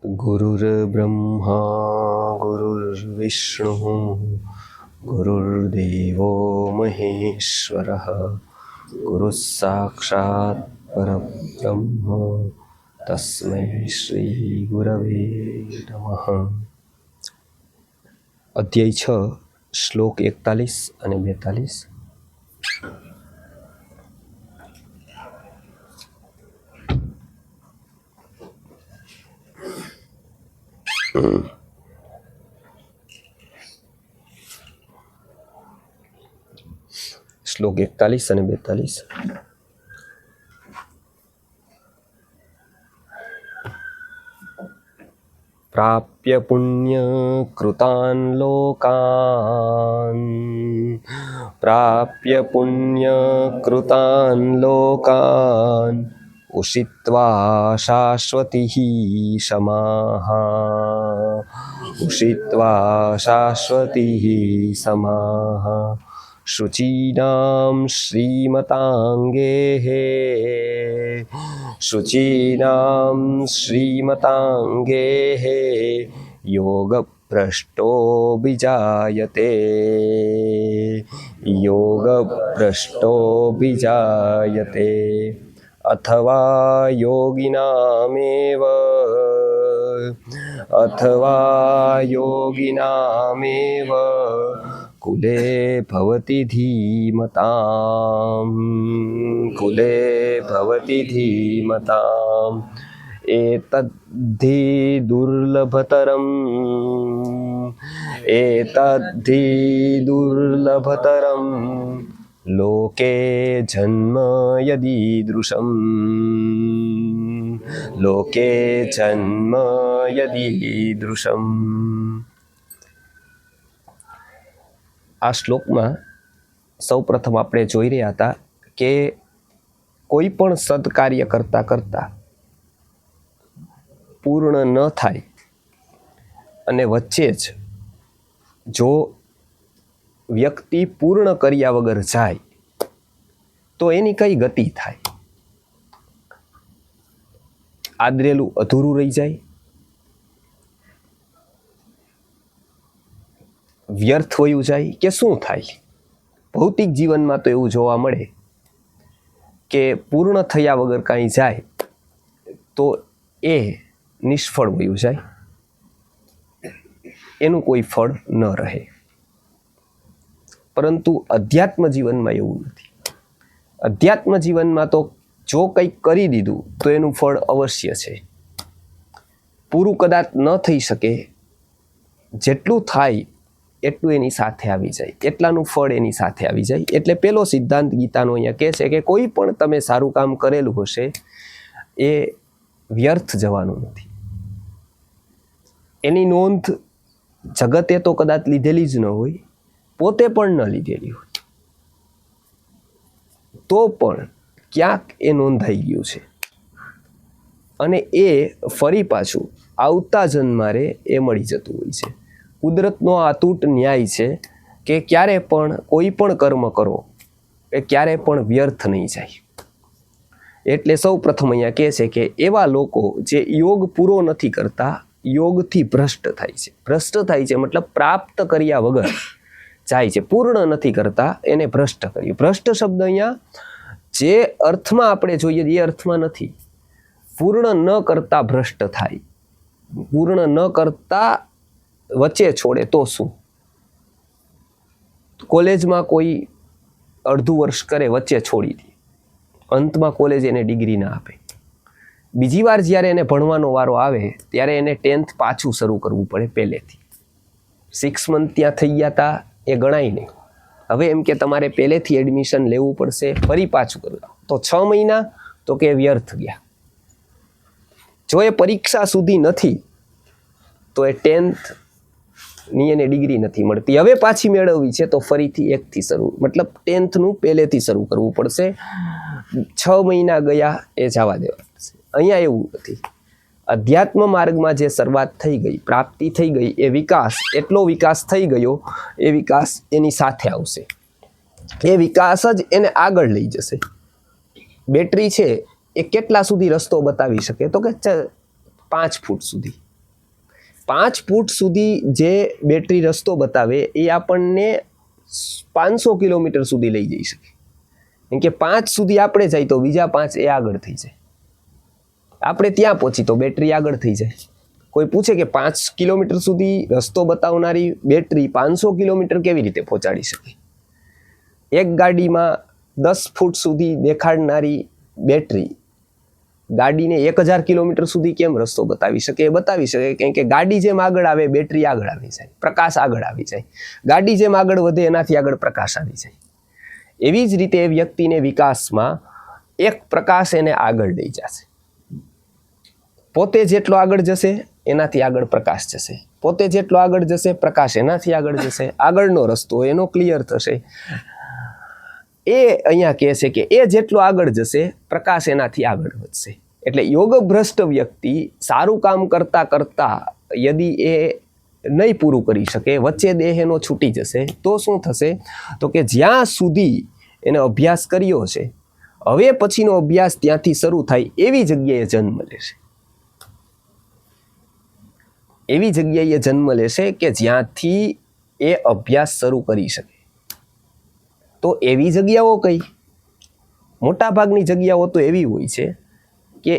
गुरुर्ब्रह्मा गुरुर्विष्णुः गुरुर्देवो महेश्वरः गुरुः साक्षात् परब्रह्म तस्मै श्री गुरवे नमः। अध्याय 6 श्लोक 41 અને 42। श्लोक 41 અને 42। प्राप्य पुण्य कृतान् लोकान् प्राप्य पुण्य कृतान् लोकान् उषित्वा शाश्वतिः समाः उषित्वा शाश्वतिः समाः शुचीनां श्रीमताङ्गेः शुचीनां श्रीमताङ्गेः योगभ्रष्टो विजायते योगभ्रष्टो विजायते अथवा योगिनामेव कुले भवति धीमताम् एतद्धि दुर्लभतरं लोके जन्म यदीदृशम्। आ श्लोक में सौ प्रथम आपणे जोई रह्या हता के कोई पण सत्कार्य करता करता पूर्ण न थाय अने वच्चे ज जो व्यक्ति पूर्ण कर्या वगर जाय तो एनी कई गति थाय, आदरेलू अधूरू रही जाय, व्यर्थ वयु जाय के शुं थाय। भौतिक जीवन में तो एवुं जोवा मळे के पूर्ण थया वगर कांई जाय तो ए निष्फळ वयु जाय, एनुं कोई फळ न रहे। परंतु अध्यात्म जीवन में एवुं नथी। अध्यात्म जीवन में तो जो कंईक करी दीधुं तो एनुं फळ अवश्य छे। पूरुं कदाच न थई शके, जेटलुं थाय એટલું એની સાથે આવી જાય, એટલાનું ફળ એની સાથે આવી જાય। એટલે પેલો સિદ્ધાંત ગીતાનો અહીંયા કહે છે કે કોઈ પણ તમે સારું કામ કરેલું હશે એ વ્યર્થ જવાનું નથી। એની નોંધ જગતે તો કદાચ લીધેલી જ ન હોય, પોતે પણ ન લીધેલી હોય, તો પણ ક્યાંક એ નોંધાઈ ગયું છે અને એ ફરી પાછું આવતા જન્મારે એ મળી જતું હોય છે। કુદરતનો અતૂટ ન્યાય છે કે ક્યારે પણ કોઈ પણ કર્મ કરો એ ક્યારે પણ વ્યર્થ નહીં જાય। એટલે સૌ પ્રથમ અહીંયા કહે છે કે એવા લોકો જે યોગ પૂરો નથી કરતા, યોગથી ભ્રષ્ટ થાય છે। ભ્રષ્ટ થાય છે મતલબ પ્રાપ્ત કર્યા વગર જાય છે, પૂર્ણ નથી કરતા એને ભ્રષ્ટ કર્યું। ભ્રષ્ટ શબ્દ અહીંયા જે અર્થમાં આપણે જોઈએ એ અર્થમાં નથી। પૂર્ણ ન કરતા ભ્રષ્ટ થાય, પૂર્ણ ન કરતા વચ્ચે છોડે તો શું। કોલેજમાં કોઈ અડધું વર્ષ કરે વચ્ચે છોડી દે, અંતમાં કોલેજ એને ડિગ્રી ના આપે। બીજી વાર જ્યારે એને ભણવાનો વારો આવે ત્યારે એને 10th પાછું શરૂ કરવું પડે પહેલેથી। 6 મંથ ત્યાં થઈ ગયા હતા એ ગણાય નહીં, હવે એમ કે તમારે પહેલેથી એડમિશન લેવું પડશે, ફરી પાછું કરવું તો 6 મહિના તો કે વ્યર્થ ગયા। જો એ પરીક્ષા સુધી નથી તો એ 10th ની એને ડિગ્રી નથી મળતી, હવે પાછી મેળવવી છે તો ફરીથી એકથી શરૂ, મતલબ 10th નું પહેલેથી શરૂ કરવું પડશે। 6 મહિના ગયા એ જવા દેવા પડશે। અહીંયા એવું નથી। અધ્યાત્મ માર્ગમાં જે શરૂઆત થઈ ગઈ, પ્રાપ્તિ થઈ ગઈ, એ વિકાસ, એટલો વિકાસ થઈ ગયો, એ વિકાસ એની સાથે આવશે। એ વિકાસ જ એને આગળ લઈ જશે। બેટરી છે એ કેટલા સુધી રસ્તો બતાવી શકે? તો કે 5 ફૂટ સુધી. 5 ફૂટ સુધી જે બેટરી રસ્તો બતાવે એ આપણને 500 કિલોમીટર સુધી લઈ જઈ શકે. કેમ કે 5 સુધી આપણે જાય તો બીજા 5 એ આગળ થઈ જાય. આપણે ત્યાં પહોંચી તો બેટરી આગળ થઈ જાય. કોઈ પૂછે કે 5 કિલોમીટર સુધી રસ્તો બતાવનારી બેટરી 500 કિલોમીટર કેવી રીતે પહોંચાડી શકે? એક ગાડીમાં 10 ફૂટ સુધી દેખાડનારી બેટરી ગાડીને 1000 કિલોમીટર સુધી કેમ રસ્તો બતાવી શકે? એ બતાવી શકે કેમ કે ગાડી જેમ આગળ આવે બેટરી આગળ આવી જાય, પ્રકાશ આગળ આવી જાય. ગાડી જેમ આગળ વધે એનાથી આગળ પ્રકાશ આવી જાય. એવી જ રીતે વ્યક્તિને વિકાસમાં એક પ્રકાશ એને આગળ લઈ જશે. પોતે જેટલો આગળ જશે એનાથી આગળ પ્રકાશ જશે. પોતે જેટલો આગળ જશે પ્રકાશ એનાથી આગળ જશે. આગળનો રસ્તો એનો ક્લિયર થશે. એ અહીંયા કહે છે કે એ જેટલો આગળ જશે પ્રકાશ એનાથી આગળ વધશે. એટલે યોગભ્રષ્ટ વ્યક્તિ સારું કામ કરતા કરતા યદી એ નહીં પૂરું કરી શકે, વચ્ચે દેહ એનો છૂટી જશે, તો શું થશે? તો કે જ્યાં સુધી એને અભ્યાસ કર્યો છે હવે પછીનો અભ્યાસ ત્યાંથી શરૂ થાય એવી જગ્યાએ જન્મ લેશે. એવી જગ્યાએ જન્મ લેશે કે જ્યાંથી એ અભ્યાસ શરૂ કરી શકે. તો એવી જગ્યાઓ કઈ? મોટાભાગની જગ્યાઓ તો એવી હોય છે કે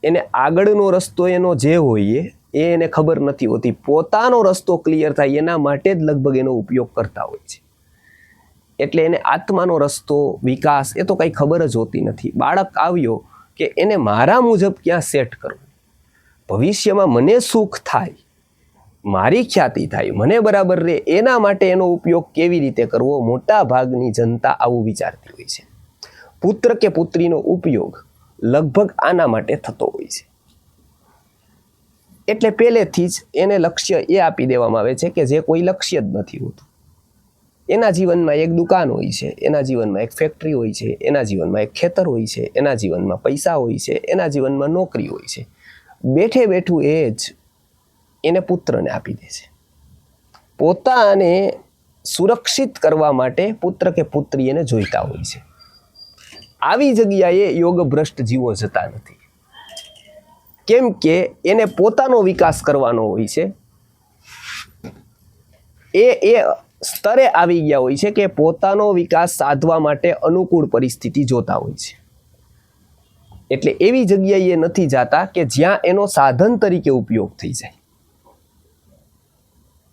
એને આગળનો રસ્તો એનો જે હોય એ એને ખબર નથી હોતી. પોતાનો રસ્તો ક્લિયર થાય એના માટે જ લગભગ એનો ઉપયોગ કરતા હોય છે. એટલે એને આત્માનો રસ્તો, વિકાસ એ તો કંઈ ખબર જ હોતી નથી. બાળક આવ્યો કે એને મારા મુજબ ક્યાં સેટ કરવું, ભવિષ્યમાં મને સુખ થાય, મારી ખ્યાતિ થાય, મને બરાબર રહે, એના માટે એનો ઉપયોગ કેવી રીતે કરવો, મોટા ભાગની જનતા આવું વિચારતી હોય છે. પુત્ર કે પુત્રીનો ઉપયોગ લગભગ આના માટે થતો હોય છે. એટલે પહેલેથી જ એને લક્ષ્ય એ આપી દેવામાં આવે છે કે જે કોઈ લક્ષ્ય જ નથી હોતું. એના જીવનમાં એક દુકાન હોય છે, એના જીવનમાં એક ફેક્ટરી હોય છે, એના જીવનમાં એક ખેતર હોય છે, એના જીવનમાં પૈસા હોય છે, એના જીવનમાં નોકરી હોય છે. બેઠે બેઠું એ જ એને પુત્રને આપી દે છે. પોતાને સુરક્ષિત કરવા માટે પુત્ર કે પુત્રી એને જોઈતા હોય છે. આવી જગ્યાએ યોગભ્રષ્ટ જીવો જતા નથી. કેમ કે એને પોતાનો વિકાસ કરવાનો હોય છે. એ સ્તરે આવી ગયા હોય છે કે પોતાનો વિકાસ સાધવા માટે અનુકૂળ પરિસ્થિતિ જોતા હોય છે. એટલે એવી જગ્યાએ નથી જાતા કે જ્યાં એનો સાધન તરીકે ઉપયોગ થઈ જાય.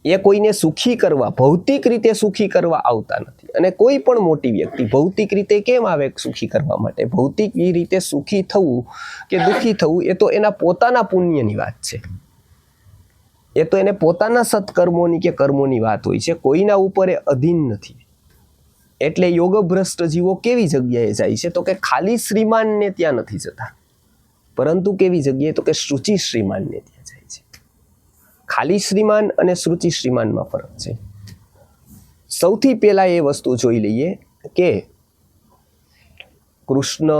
એ કોઈને સુખી કરવા, ભૌતિક રીતે સુખી કરવા આવતા નથી. અને કોઈ પણ મોટી વ્યક્તિ ભૌતિક રીતે કેમ આવે સુખી કરવા માટે? ભૌતિક રીતે સુખી થવું કે દુઃખી થવું એ તો એના પોતાના પુણ્યની વાત છે. એ તો એને પોતાના સત્કર્મોની કે કર્મોની વાત હોય છે. કોઈના ઉપર એ અધીન નથી. એટલે યોગભ્રષ્ટ જીવો કેવી જગ્યાએ જાય છે? તો કે ખાલી શ્રીમાનને ત્યાં નથી જતા, પરંતુ કેવી જગ્યાએ? તો કે શુચિ શ્રીમાનને ત્યાં જાય છે. ખાલી શ્રીમાન અને શુચિ શ્રીમાનમાં ફરક છે. સૌથી પહેલા એ વસ્તુ જોઈ લઈએ કે કૃષ્ણ,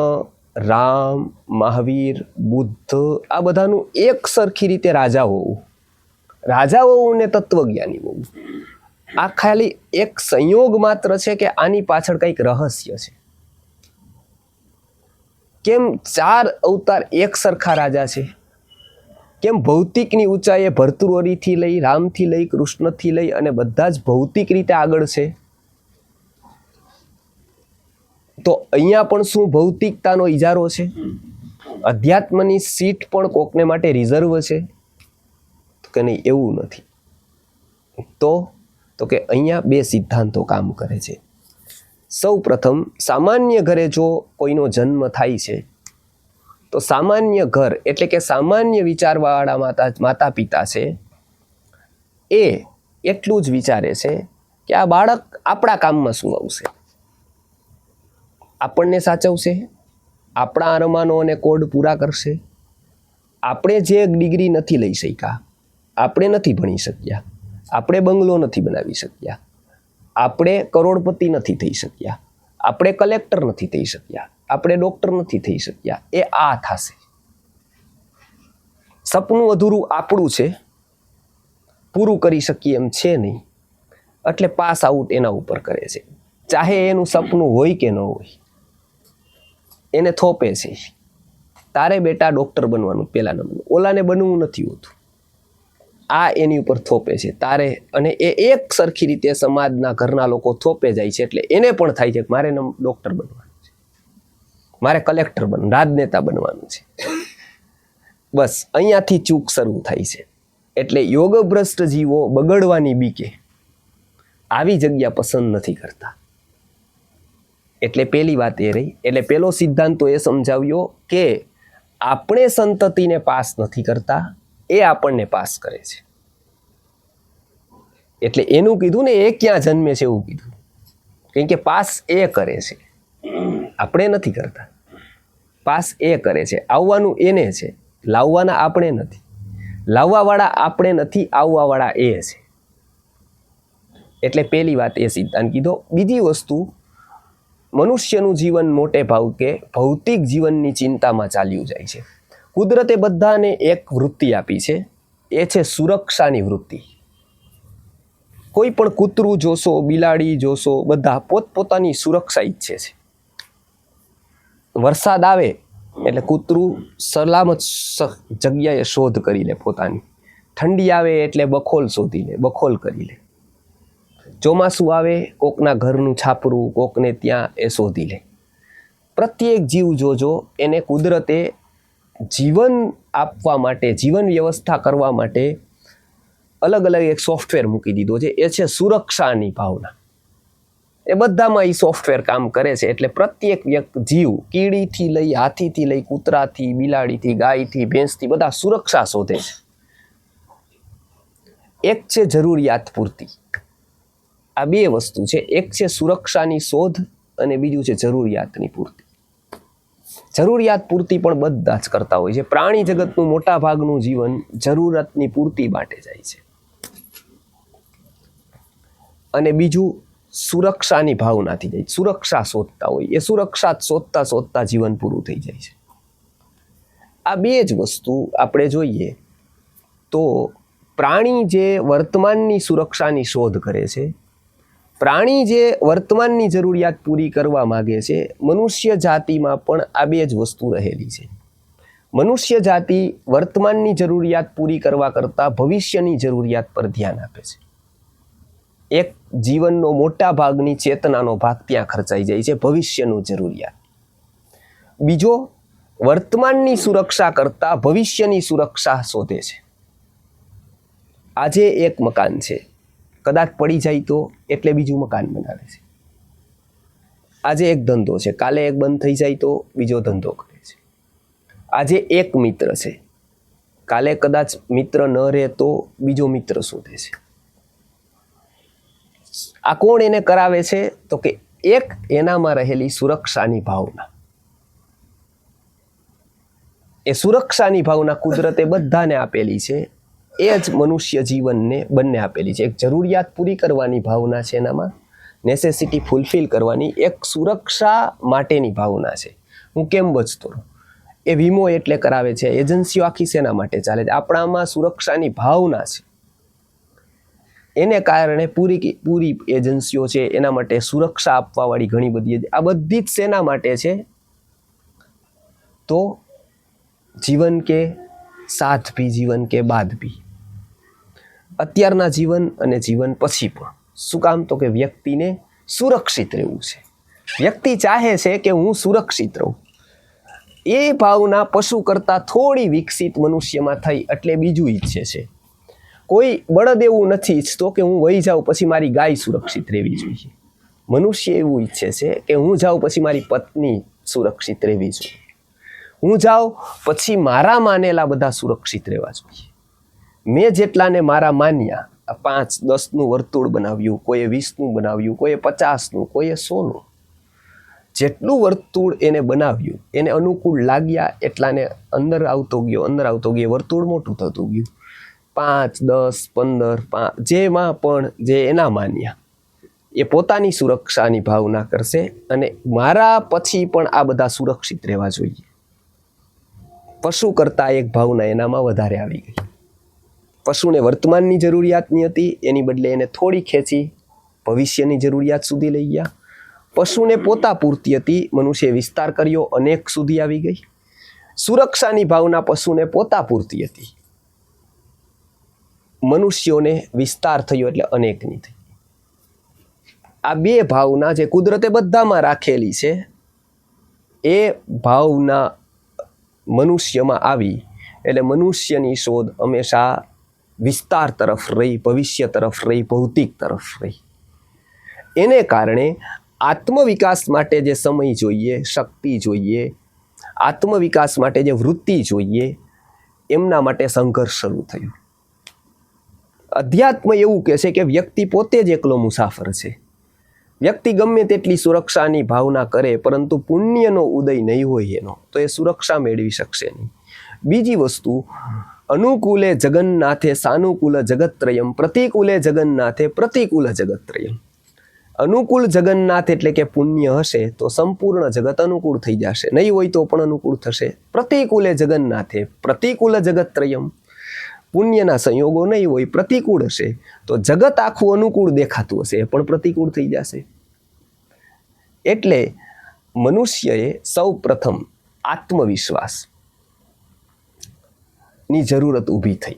રામ, મહાવીર, બુદ્ધ આ બધાનું એક સરખી રીતે રાજા હોવું, રાજા હોવું ને તત્વજ્ઞાની હોવું, આ ખાલી એક સંયોગ માત્ર છે કે આની પાછળ કંઈક રહસ્ય છે. કેમ 4 અવતાર એક સરખા રાજા છે? કેમ ભૌતિકની ઊંચાઈએ ભર્તૃહરિથી લઈ, રામથી લઈ, કૃષ્ણથી લઈ અને બધા જ ભૌતિક રીતે આગળ છે? તો અહીંયા પણ શું ભૌતિકતાનો ઇજારો છે? અધ્યાત્મની સીટ પણ કોકને માટે રિઝર્વ છે કે નહીં? એવું નથી. તો કે અહીંયા 2 સિદ્ધાંતો કામ કરે છે. સૌ પ્રથમ, સામાન્ય ઘરે જો કોઈનો જન્મ થાય છે તો સામાન્ય ઘર એટલે કે સામાન્ય વિચારવાળા માતા પિતા છે એ એટલું જ વિચારે છે કે આ બાળક આપણા કામમાં શું આવશે? આપણને સાચવશે, આપણા અરમાનો અને કોડ પૂરા કરશે. આપણે જે ડિગ્રી નથી લઈ શક્યા, આપણે નથી ભણી શક્યા, આપણે બંગલો નથી બનાવી શક્યા, આપણે કરોડપતિ નથી થઈ શક્યા, આપણે કલેક્ટર નથી થઈ શક્યા, આપણે ડૉક્ટર નથી થઈ શક્યા, એ આ થશે. સપનું અધૂરું આપણું છે, પૂરું કરી શકીએ એમ છે નહીં, એટલે પાસ આઉટ એના ઉપર કરે છે, ચાહે એનું સપનું હોય કે ન હોય. એને થોપે છે, તારે બેટા ડૉક્ટર બનવાનું પહેલા નંબરનું, ઓલાને બનવું નથી હોતું. આ એની ઉપર થોપે છે તારે, અને એ એક સરખી રીતે સમાજના ઘરના લોકો થોપે જાય છે. એટલે એને પણ થાય છે કે મારે ડૉક્ટર બનવાનું છે, મારે કલેક્ટર બનવાનું, રાજનેતા બનવાનું છે. બસ અહીંયાથી ચૂક શરૂ થાય છે. એટલે યોગભ્રષ્ટ જીવો બગડવાની બીકે આવી જગ્યા પસંદ નથી કરતા. એટલે પહેલી વાત એ રહી. એટલે પહેલો સિદ્ધાંત તો એ સમજાવ્યો કે આપણે સંતતિને પાસ નથી કરતા, એ આપણને પાસ કરે છે. એટલે એનું કીધું ને, એ ક્યાં જન્મે છે એવું કીધું, કેમ કે પાસ એ કરે છે, આપણે નથી કરતા. પાસ એ કરે છે, આવવાનું એને છે, લાવવાના આપણે નથી. લાવવાવાળા આપણે નથી, આવવાવાળા એ છે. એટલે પહેલી વાત એ સિદ્ધાંત કીધો. બીજી વસ્તુ, મનુષ્યનું જીવન મોટે ભાગે ભૌતિક જીવનની ચિંતામાં ચાલ્યું જાય છે. કુદરતે બધાને એક વૃત્તિ આપી છે, એ છે સુરક્ષાની વૃત્તિ. કોઈ પણ કૂતરું જોશો, બિલાડી જોશો, બધા પોતપોતાની સુરક્ષા ઈચ્છે છે. વરસાદ આવે એટલે કૂતરું સલામત જગ્યાએ શોધ કરી લે પોતાની. ઠંડી આવે એટલે બખોલ શોધી લે, બખોલ કરી લે. ચોમાસું આવે, કોકના ઘરનું છાપરું, કોકને ત્યાં એ શોધી લે. પ્રત્યેક જીવ જોજો, એને કુદરતે જીવન આપવા માટે, જીવન વ્યવસ્થા કરવા માટે અલગ અલગ એક સોફ્ટવેર મૂકી દીધો છે. એ છે સુરક્ષાની ભાવના. એ બધામાં એ સોફ્ટવેર કામ કરે છે. એટલે પ્રત્યેક જીવ, કીડીથી લઈ, હાથીથી લઈ, કૂતરાથી, બિલાડીથી, ગાયથી, ભેંસથી, બધા સુરક્ષા શોધે છે. એક છે જરૂરિયાત પૂરતી. આ બે વસ્તુ છે. એક છે સુરક્ષાની શોધ અને બીજું છે જરૂરિયાતની પૂર્તિ. જરૂરિયાત પૂર્તિ પણ બધા જ કરતા હોય છે. પ્રાણી જગતનું મોટા ભાગનું જીવન જરૂરતની પૂર્તિ માટે જાય છે. અને બીજું સુરક્ષાની ભાવનાથી જાય, સુરક્ષા શોધતા હોય. એ સુરક્ષા શોધતા શોધતા જીવન પૂરું થઈ જાય છે. આ બે જ વસ્તુ આપણે જોઈએ તો પ્રાણી જે વર્તમાનની સુરક્ષાની શોધ કરે છે, પ્રાણી જે વર્તમાનની જરૂરિયાત પૂરી કરવા માગે છે, મનુષ્ય જાતિમાં પણ આ બે જ વસ્તુ રહેલી છે. મનુષ્ય જાતિ વર્તમાનની જરૂરિયાત પૂરી કરવા કરતાં ભવિષ્યની જરૂરિયાત પર ધ્યાન આપે છે. એક જીવનનો મોટા ભાગની ચેતનાનો ભાગ ત્યાં ખર્ચાઈ જાય છે, ભવિષ્યનું જરૂરિયાત. બીજો, વર્તમાનની સુરક્ષા કરતાં ભવિષ્યની સુરક્ષા શોધે છે. આજે એક મકાન છે, કદાચ પડી જાય તો એટલે બીજું મકાન બનાવે છે. આજે એક ધંધો છે, કાલે એક બંધ થઈ જાય તો બીજો ધંધો કરે છે. આજે એક મિત્ર છે, કાલે કદાચ મિત્ર ન રહે તો બીજો મિત્ર શોધે છે. આ કોણ એને કરાવે છે? તો કે એક એનામાં રહેલી સુરક્ષાની ભાવના. એ સુરક્ષાની ભાવના કુદરતે બધાને આપેલી છે. એ જ મનુષ્ય જીવનને બંને આપેલી છે. એક જરૂરિયાત પૂરી કરવાની ભાવના છે એનામાં, નેસેસિટી ફૂલફિલ કરવાની. એક સુરક્ષા માટેની ભાવના છે, હું કેમ બચતો રહું. એ વીમો એટલે કરાવે છે. એજન્સીઓ આખી શેના માટે ચાલે છે? આપણામાં સુરક્ષાની ભાવના છે. એને કારણે પૂરી એજન્સીઓ છે એના માટે સુરક્ષા આપવાવાળી ઘણી બધી. આ બધી જ શેના માટે છે? તો જીવન કે સાથ ભી, જીવન કે બાદ ભી. અત્યારના જીવન અને જીવન પછી પણ. શું કામ? તો કે વ્યક્તિને સુરક્ષિત રહેવું છે. વ્યક્તિ ચાહે છે કે હું સુરક્ષિત રહું. એ ભાવના પશુ કરતાં થોડી વિકસિત મનુષ્યમાં થઈ એટલે બીજું ઈચ્છે છે. કોઈ બળદ એવું નથી ઈચ્છતો કે હું વહી જાઉં પછી મારી ગાય સુરક્ષિત રહેવી જોઈએ. મનુષ્ય એવું ઈચ્છે છે કે હું જાઉં પછી મારી પત્ની સુરક્ષિત રહેવી જોઈએ. હું જાઉં પછી મારા માનેલા બધા સુરક્ષિત રહેવા જોઈએ. મેં જેટલાને મારા માન્યા, 5, 10નું વર્તુળ બનાવ્યું, કોઈએ 20નું બનાવ્યું, કોઈએ 50નું, કોઈએ 100નું. જેટલું વર્તુળ એને બનાવ્યું, એને અનુકૂળ લાગ્યા એટલાને અંદર આવતો ગયો, વર્તુળ મોટું થતું ગયું. 5, 10, 15, જેમાં પણ જે એના માન્યા, એ પોતાની સુરક્ષાની ભાવના કરશે અને મારા પછી પણ આ બધા સુરક્ષિત રહેવા જોઈએ. પશુ કરતાં એક ભાવના એનામાં વધારે આવી ગઈ. પશુને વર્તમાનની જરૂરિયાતની હતી, એની બદલે એને થોડી ખેંચી ભવિષ્યની જરૂરિયાત સુધી લઈ ગયા. પશુને પોતા પૂરતી હતી, મનુષ્યએ વિસ્તાર કર્યો, અનેક સુધી આવી ગઈ. સુરક્ષાની ભાવના પશુને પોતા પૂરતી હતી, મનુષ્યોને વિસ્તાર થયો એટલે અનેકની થઈ. આ બે ભાવના જે કુદરતે બધામાં રાખેલી છે એ ભાવના મનુષ્યમાં આવી એટલે મનુષ્યની શોધ હંમેશા વિસ્તાર તરફ રહી, ભવિષ્ય તરફ રહી, ભૌતિક તરફ રહી. એને કારણે આત્મવિકાસ માટે જે સમય જોઈએ, શક્તિ જોઈએ, આત્મવિકાસ માટે જે વૃત્તિ જોઈએ, એમના માટે સંઘર્ષ શરૂ થયો. અધ્યાત્મ એવું કહે છે કે વ્યક્તિ પોતે જ એકલો મુસાફર છે. વ્યક્તિ ગમે તેટલી સુરક્ષાની ભાવના કરે, પરંતુ પુણ્યનો ઉદય નહીં હોય એનો, તો એ સુરક્ષા મેળવી શકશે નહીં. બીજી વસ્તુ, અનુકૂલે જગન્નાથે સાનુકૂલ જગત્રયમ, પ્રતિકૂલે જગન્નાથે પ્રતિકૂલ જગત્રયમ. અનુકૂળ જગન્નાથ એટલે કે પુણ્ય હશે તો સંપૂર્ણ જગત અનુકૂળ થઈ જશે, નહીં હોય તો પણ અનુકૂળ થશે. પ્રતિકૂલે જગન્નાથે પ્રતિકૂલ જગત્રયમ, પુણ્યના સંયોગો નહીં હોય, પ્રતિકૂળ હશે તો જગત આખું અનુકૂળ દેખાતું હશે, એ પણ પ્રતિકૂળ થઈ જશે. એટલે મનુષ્યએ સૌ પ્રથમ આત્મવિશ્વાસ ની જરૂરત ઊભી થઈ.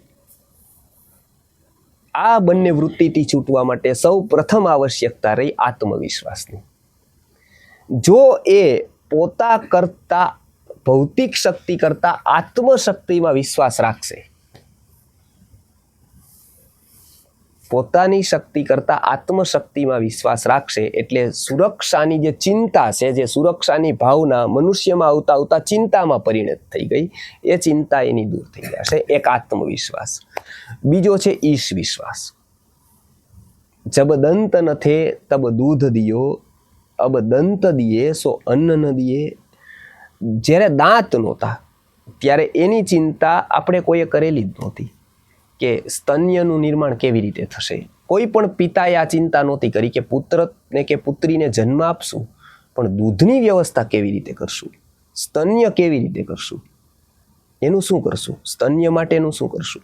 આ બંને વૃત્તિથી છૂટવા માટે સૌ પ્રથમ આવશ્યકતા રહી આત્મવિશ્વાસની. જો એ પોતા કરતા, ભૌતિક શક્તિ કરતા આત્મશક્તિમાં વિશ્વાસ રાખશે, પોતાની શક્તિ કરતા આત્મશક્તિમાં વિશ્વાસ રાખશે, એટલે સુરક્ષાની જે ચિંતા છે, જે સુરક્ષાની ભાવના મનુષ્યમાં આવતા આવતા ચિંતામાં પરિણત થઈ ગઈ, એ ચિંતા એની દૂર થઈ જશે. એક આત્મવિશ્વાસ. બીજો છે ઈશ વિશ્વાસ. જબ દંત નથે તબ દૂધ દિયો, અબ દંત દિયે સો અન્ન ન દિયે. જ્યારે દાંત નહોતા ત્યારે એની ચિંતા આપણે કોઈએ કરેલી જ નહોતી કે સ્તન્યનું નિર્માણ કેવી રીતે થશે. કોઈ પણ પિતાએ આ ચિંતા નહોતી કરી કે પુત્રને કે પુત્રીને જન્મ આપશું, પણ દૂધની વ્યવસ્થા કેવી રીતે કરશું, સ્તન્ય કેવી રીતે કરશું, એનું શું કરશું, સ્તન્ય માટેનું શું કરશું,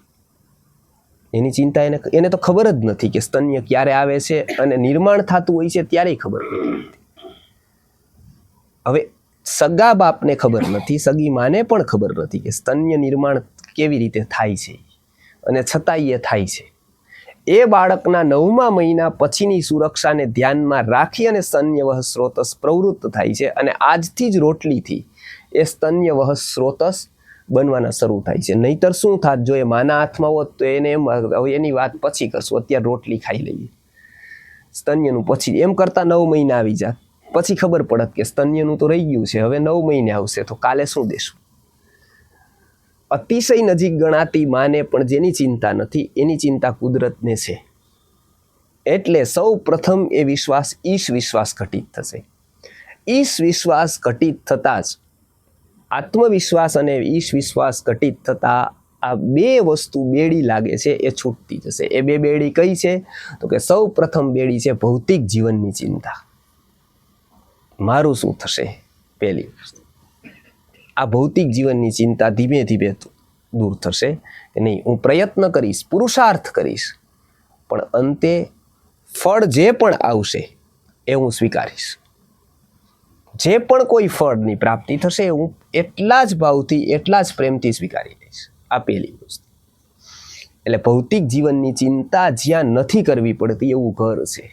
એની ચિંતા એને તો ખબર જ નથી કે સ્તન્ય ક્યારે આવે છે, અને નિર્માણ થતું હોય છે ત્યારેય ખબર નથી. હવે સગા બાપને ખબર નથી, સગી માને પણ ખબર નથી કે સ્તન્ય નિર્માણ કેવી રીતે થાય છે, અને છતાંય એ થાય છે. એ બાળકના 9મા મહિના પછીની સુરક્ષાને ધ્યાનમાં રાખી અને સ્તન્યવહ સ્રોતસ પ્રવૃત્ત થાય છે, અને આજથી જ રોટલીથી એ સ્તન્યવહ સ્રોતસ બનવાના શરૂ થાય છે. નહીતર શું થાત, જો એ માના હાથમાં હોત તો એને એમ, હવે એની વાત પછી કરશું, અત્યારે રોટલી ખાઈ લઈએ, સ્તન્યનું પછી એમ કરતા 9 મહિના આવી જાત, પછી ખબર પડત કે સ્તન્યનું તો રહી ગયું છે, હવે 9 મહિને આવશે તો કાલે શું દેશું. અતિશય નજીક ગણાતી માને પણ જેની ચિંતા નથી, એની ચિંતા કુદરતને છે. એટલે સૌ પ્રથમ એ વિશ્વાસ, ઈશ વિશ્વાસ ઘટિત થશે. ઈશ વિશ્વાસ ઘટિત થતાં જ, આત્મવિશ્વાસ અને ઈશ વિશ્વાસ ઘટિત થતાં આ બે વસ્તુ બેડી લાગે છે એ છૂટતી જશે. એ બે બેડી કઈ છે? તો કે સૌ પ્રથમ બેડી છે ભૌતિક જીવનની ચિંતા. મારું શું થશે, પહેલી વસ્તુ. આ ભૌતિક જીવનની ચિંતા ધીમે ધીમે દૂર થશે કે નહીં, હું પ્રયત્ન કરીશ, પુરુષાર્થ કરીશ, પણ અંતે ફળ જે પણ આવશે એ હું સ્વીકારીશ. જે પણ કોઈ ફળની પ્રાપ્તિ થશે હું એટલા જ ભાવથી, એટલા જ પ્રેમથી સ્વીકારી લઈશ. આ પહેલી વસ્તુ. એટલે ભૌતિક જીવનની ચિંતા જ્યાં નથી કરવી પડતી એવું ઘર છે.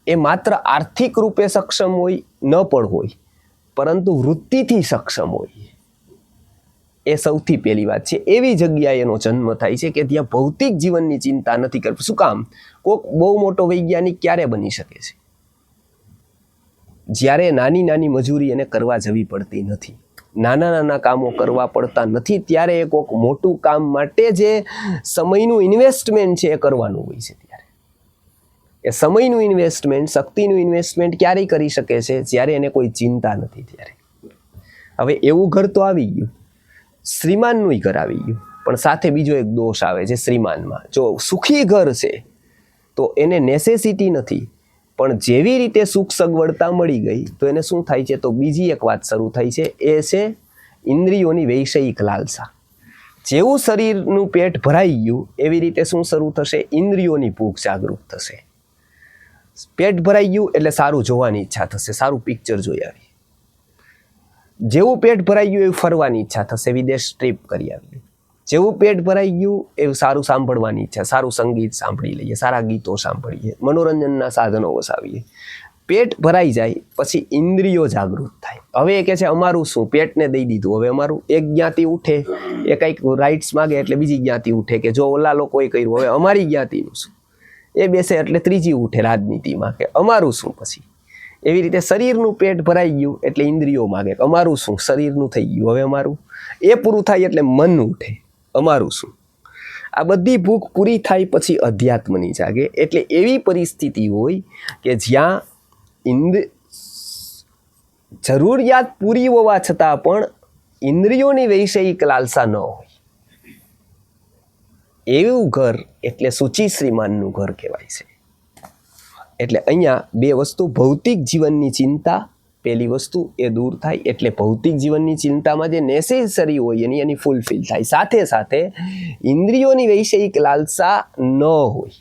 એ માત્ર આર્થિક રૂપે સક્ષમ હોય ન પણ હોય, પરંતુ વૃત્તિથી સક્ષમ હોય, એ સૌથી પહેલી વાત છે. એવી જગ્યાએ એનો જન્મ થાય છે કે ત્યાં ભૌતિક જીવનની ચિંતા નથી કરવી. શું કામ? કોઈક બહુ મોટો વૈજ્ઞાનિક ક્યારે બની શકે છે? જ્યારે નાની નાની મજૂરી એને કરવા જવી પડતી નથી, નાના નાના કામો કરવા પડતા નથી, ત્યારે એ કોઈક મોટું કામ માટે જે સમયનું ઇન્વેસ્ટમેન્ટ છે એ કરવાનું હોય છે. ત્યારે એ સમયનું ઇન્વેસ્ટમેન્ટ, શક્તિનું ઇન્વેસ્ટમેન્ટ ક્યારેય કરી શકે છે? જ્યારે એને કોઈ ચિંતા નથી ત્યારે. હવે એવું ઘર તો આવી ગયું, શ્રીમાનનું ઘર આવી ગયું, પણ સાથે બીજો એક દોષ આવે છે શ્રીમાનમાં. જો સુખી ઘર છે તો એને નેસેસિટી નથી, પણ જેવી રીતે સુખ સગવડતા મળી ગઈ તો એને શું થાય છે, તો બીજી એક વાત શરૂ થાય છે, એ છે ઇન્દ્રિયોની વૈષયિક લાલસા. જેવું શરીરનું પેટ ભરાઈ ગયું એવી રીતે શું શરૂ થશે? ઇન્દ્રિયોની ભૂખ જાગૃત થશે. પેટ ભરાઈ ગયું એટલે સારું જોવાની ઈચ્છા થશે, સારું પિક્ચર જોઈ આવી. જેવું પેટ ભરાઈ ગયું એવું ફરવાની ઈચ્છા થશે, વિદેશ ટ્રીપ કરી આવી. જેવું પેટ ભરાઈ ગયું એવું સારું સાંભળવાની ઈચ્છા, સારું સંગીત સાંભળી લઈએ, સારા ગીતો સાંભળીએ, મનોરંજનના સાધનો વસાવીએ. પેટ ભરાઈ જાય પછી ઇન્દ્રિયો જાગૃત થાય. હવે એ કહે છે અમારું શું, પેટને દઈ દીધું, હવે અમારું એક જ્ઞાતિ ઉઠે, એ કંઈક રાઇટ્સ માગે એટલે બીજી જ્ઞાતિ ઉઠે કે જો ઓલા લોકોએ કર્યું હવે અમારી જ્ઞાતિનું શું. એ બેસે એટલે ત્રીજી ઉઠે રાજનીતિમાં કે અમારું શું. પછી એવી રીતે શરીરનું પેટ ભરાઈ ગયું એટલે ઇન્દ્રિયો માગે કે અમારું શું, શરીરનું થઈ ગયું હવે અમારું. એ પૂરું થાય એટલે મન ઉઠે, અમારું શું. આ બધી ભૂખ પૂરી થાય પછી અધ્યાત્મની જાગે. એટલે એવી પરિસ્થિતિ હોય કે જ્યાં જરૂરિયાત પૂરી હોવા છતાં પણ ઇન્દ્રિયોની વૈષયિક લાલસા ન હોય. એવું ઘર એટલે સૂચિ શ્રીમાનનું ઘર કહેવાય છે. એટલે અહીંયા બે વસ્તુ, ભૌતિક જીવનની ચિંતા પહેલી વસ્તુ એ દૂર થાય. એટલે ભૌતિક જીવનની ચિંતામાં જે નેસેસરી હોય એની ફૂલફિલ થાય. સાથે સાથે ઇન્દ્રિયોની વૈષયિક લાલસા ન હોય.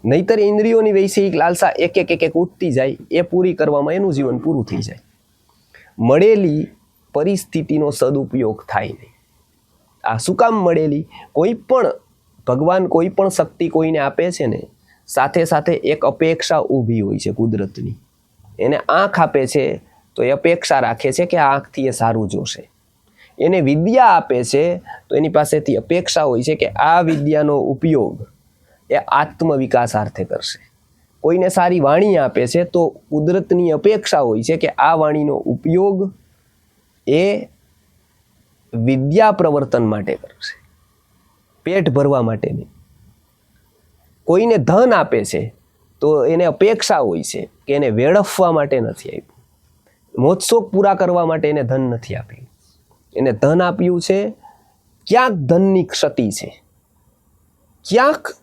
નહીતર ઇન્દ્રિયોની વૈષયિક લાલસા એક એક ઉઠતી જાય, એ પૂરી કરવામાં એનું જીવન પૂરું થઈ જાય. મળેલી પરિસ્થિતિનો સદુપયોગ થાય નહીં. આ શું કામ મળેલી? કોઈ પણ ભગવાન કોઈ પણ શક્તિ કોઈને આપે છે ને, સાથે સાથે એક અપેક્ષા ઊભી હોય છે કુદરતની. એને આંખ આપે છે તો એ અપેક્ષા રાખે છે કે આ આંખથી એ સારું જોશે. એને વિદ્યા આપે છે તો એની પાસેથી અપેક્ષા હોય છે કે આ વિદ્યાનો ઉપયોગ એ આત્મવિકાસાર્થે કરશે. કોઈને સારી વાણી આપે છે તો કુદરતની અપેક્ષા હોય છે કે આ વાણીનો ઉપયોગ એ વિદ્યા પ્રવર્તન માટે કરશે, પેટ ભરવા માટે નહીં. કોઈને ધન આપે છે તો એને અપેક્ષા હોય છે કે એને વેડફવા માટે નથી આપ્યું, મોજશોખ પૂરા કરવા માટે એને ધન નથી આપ્યું. એને ધન આપ્યું છે ક્યાંક ધનની ક્ષતિ છે, ક્યાંક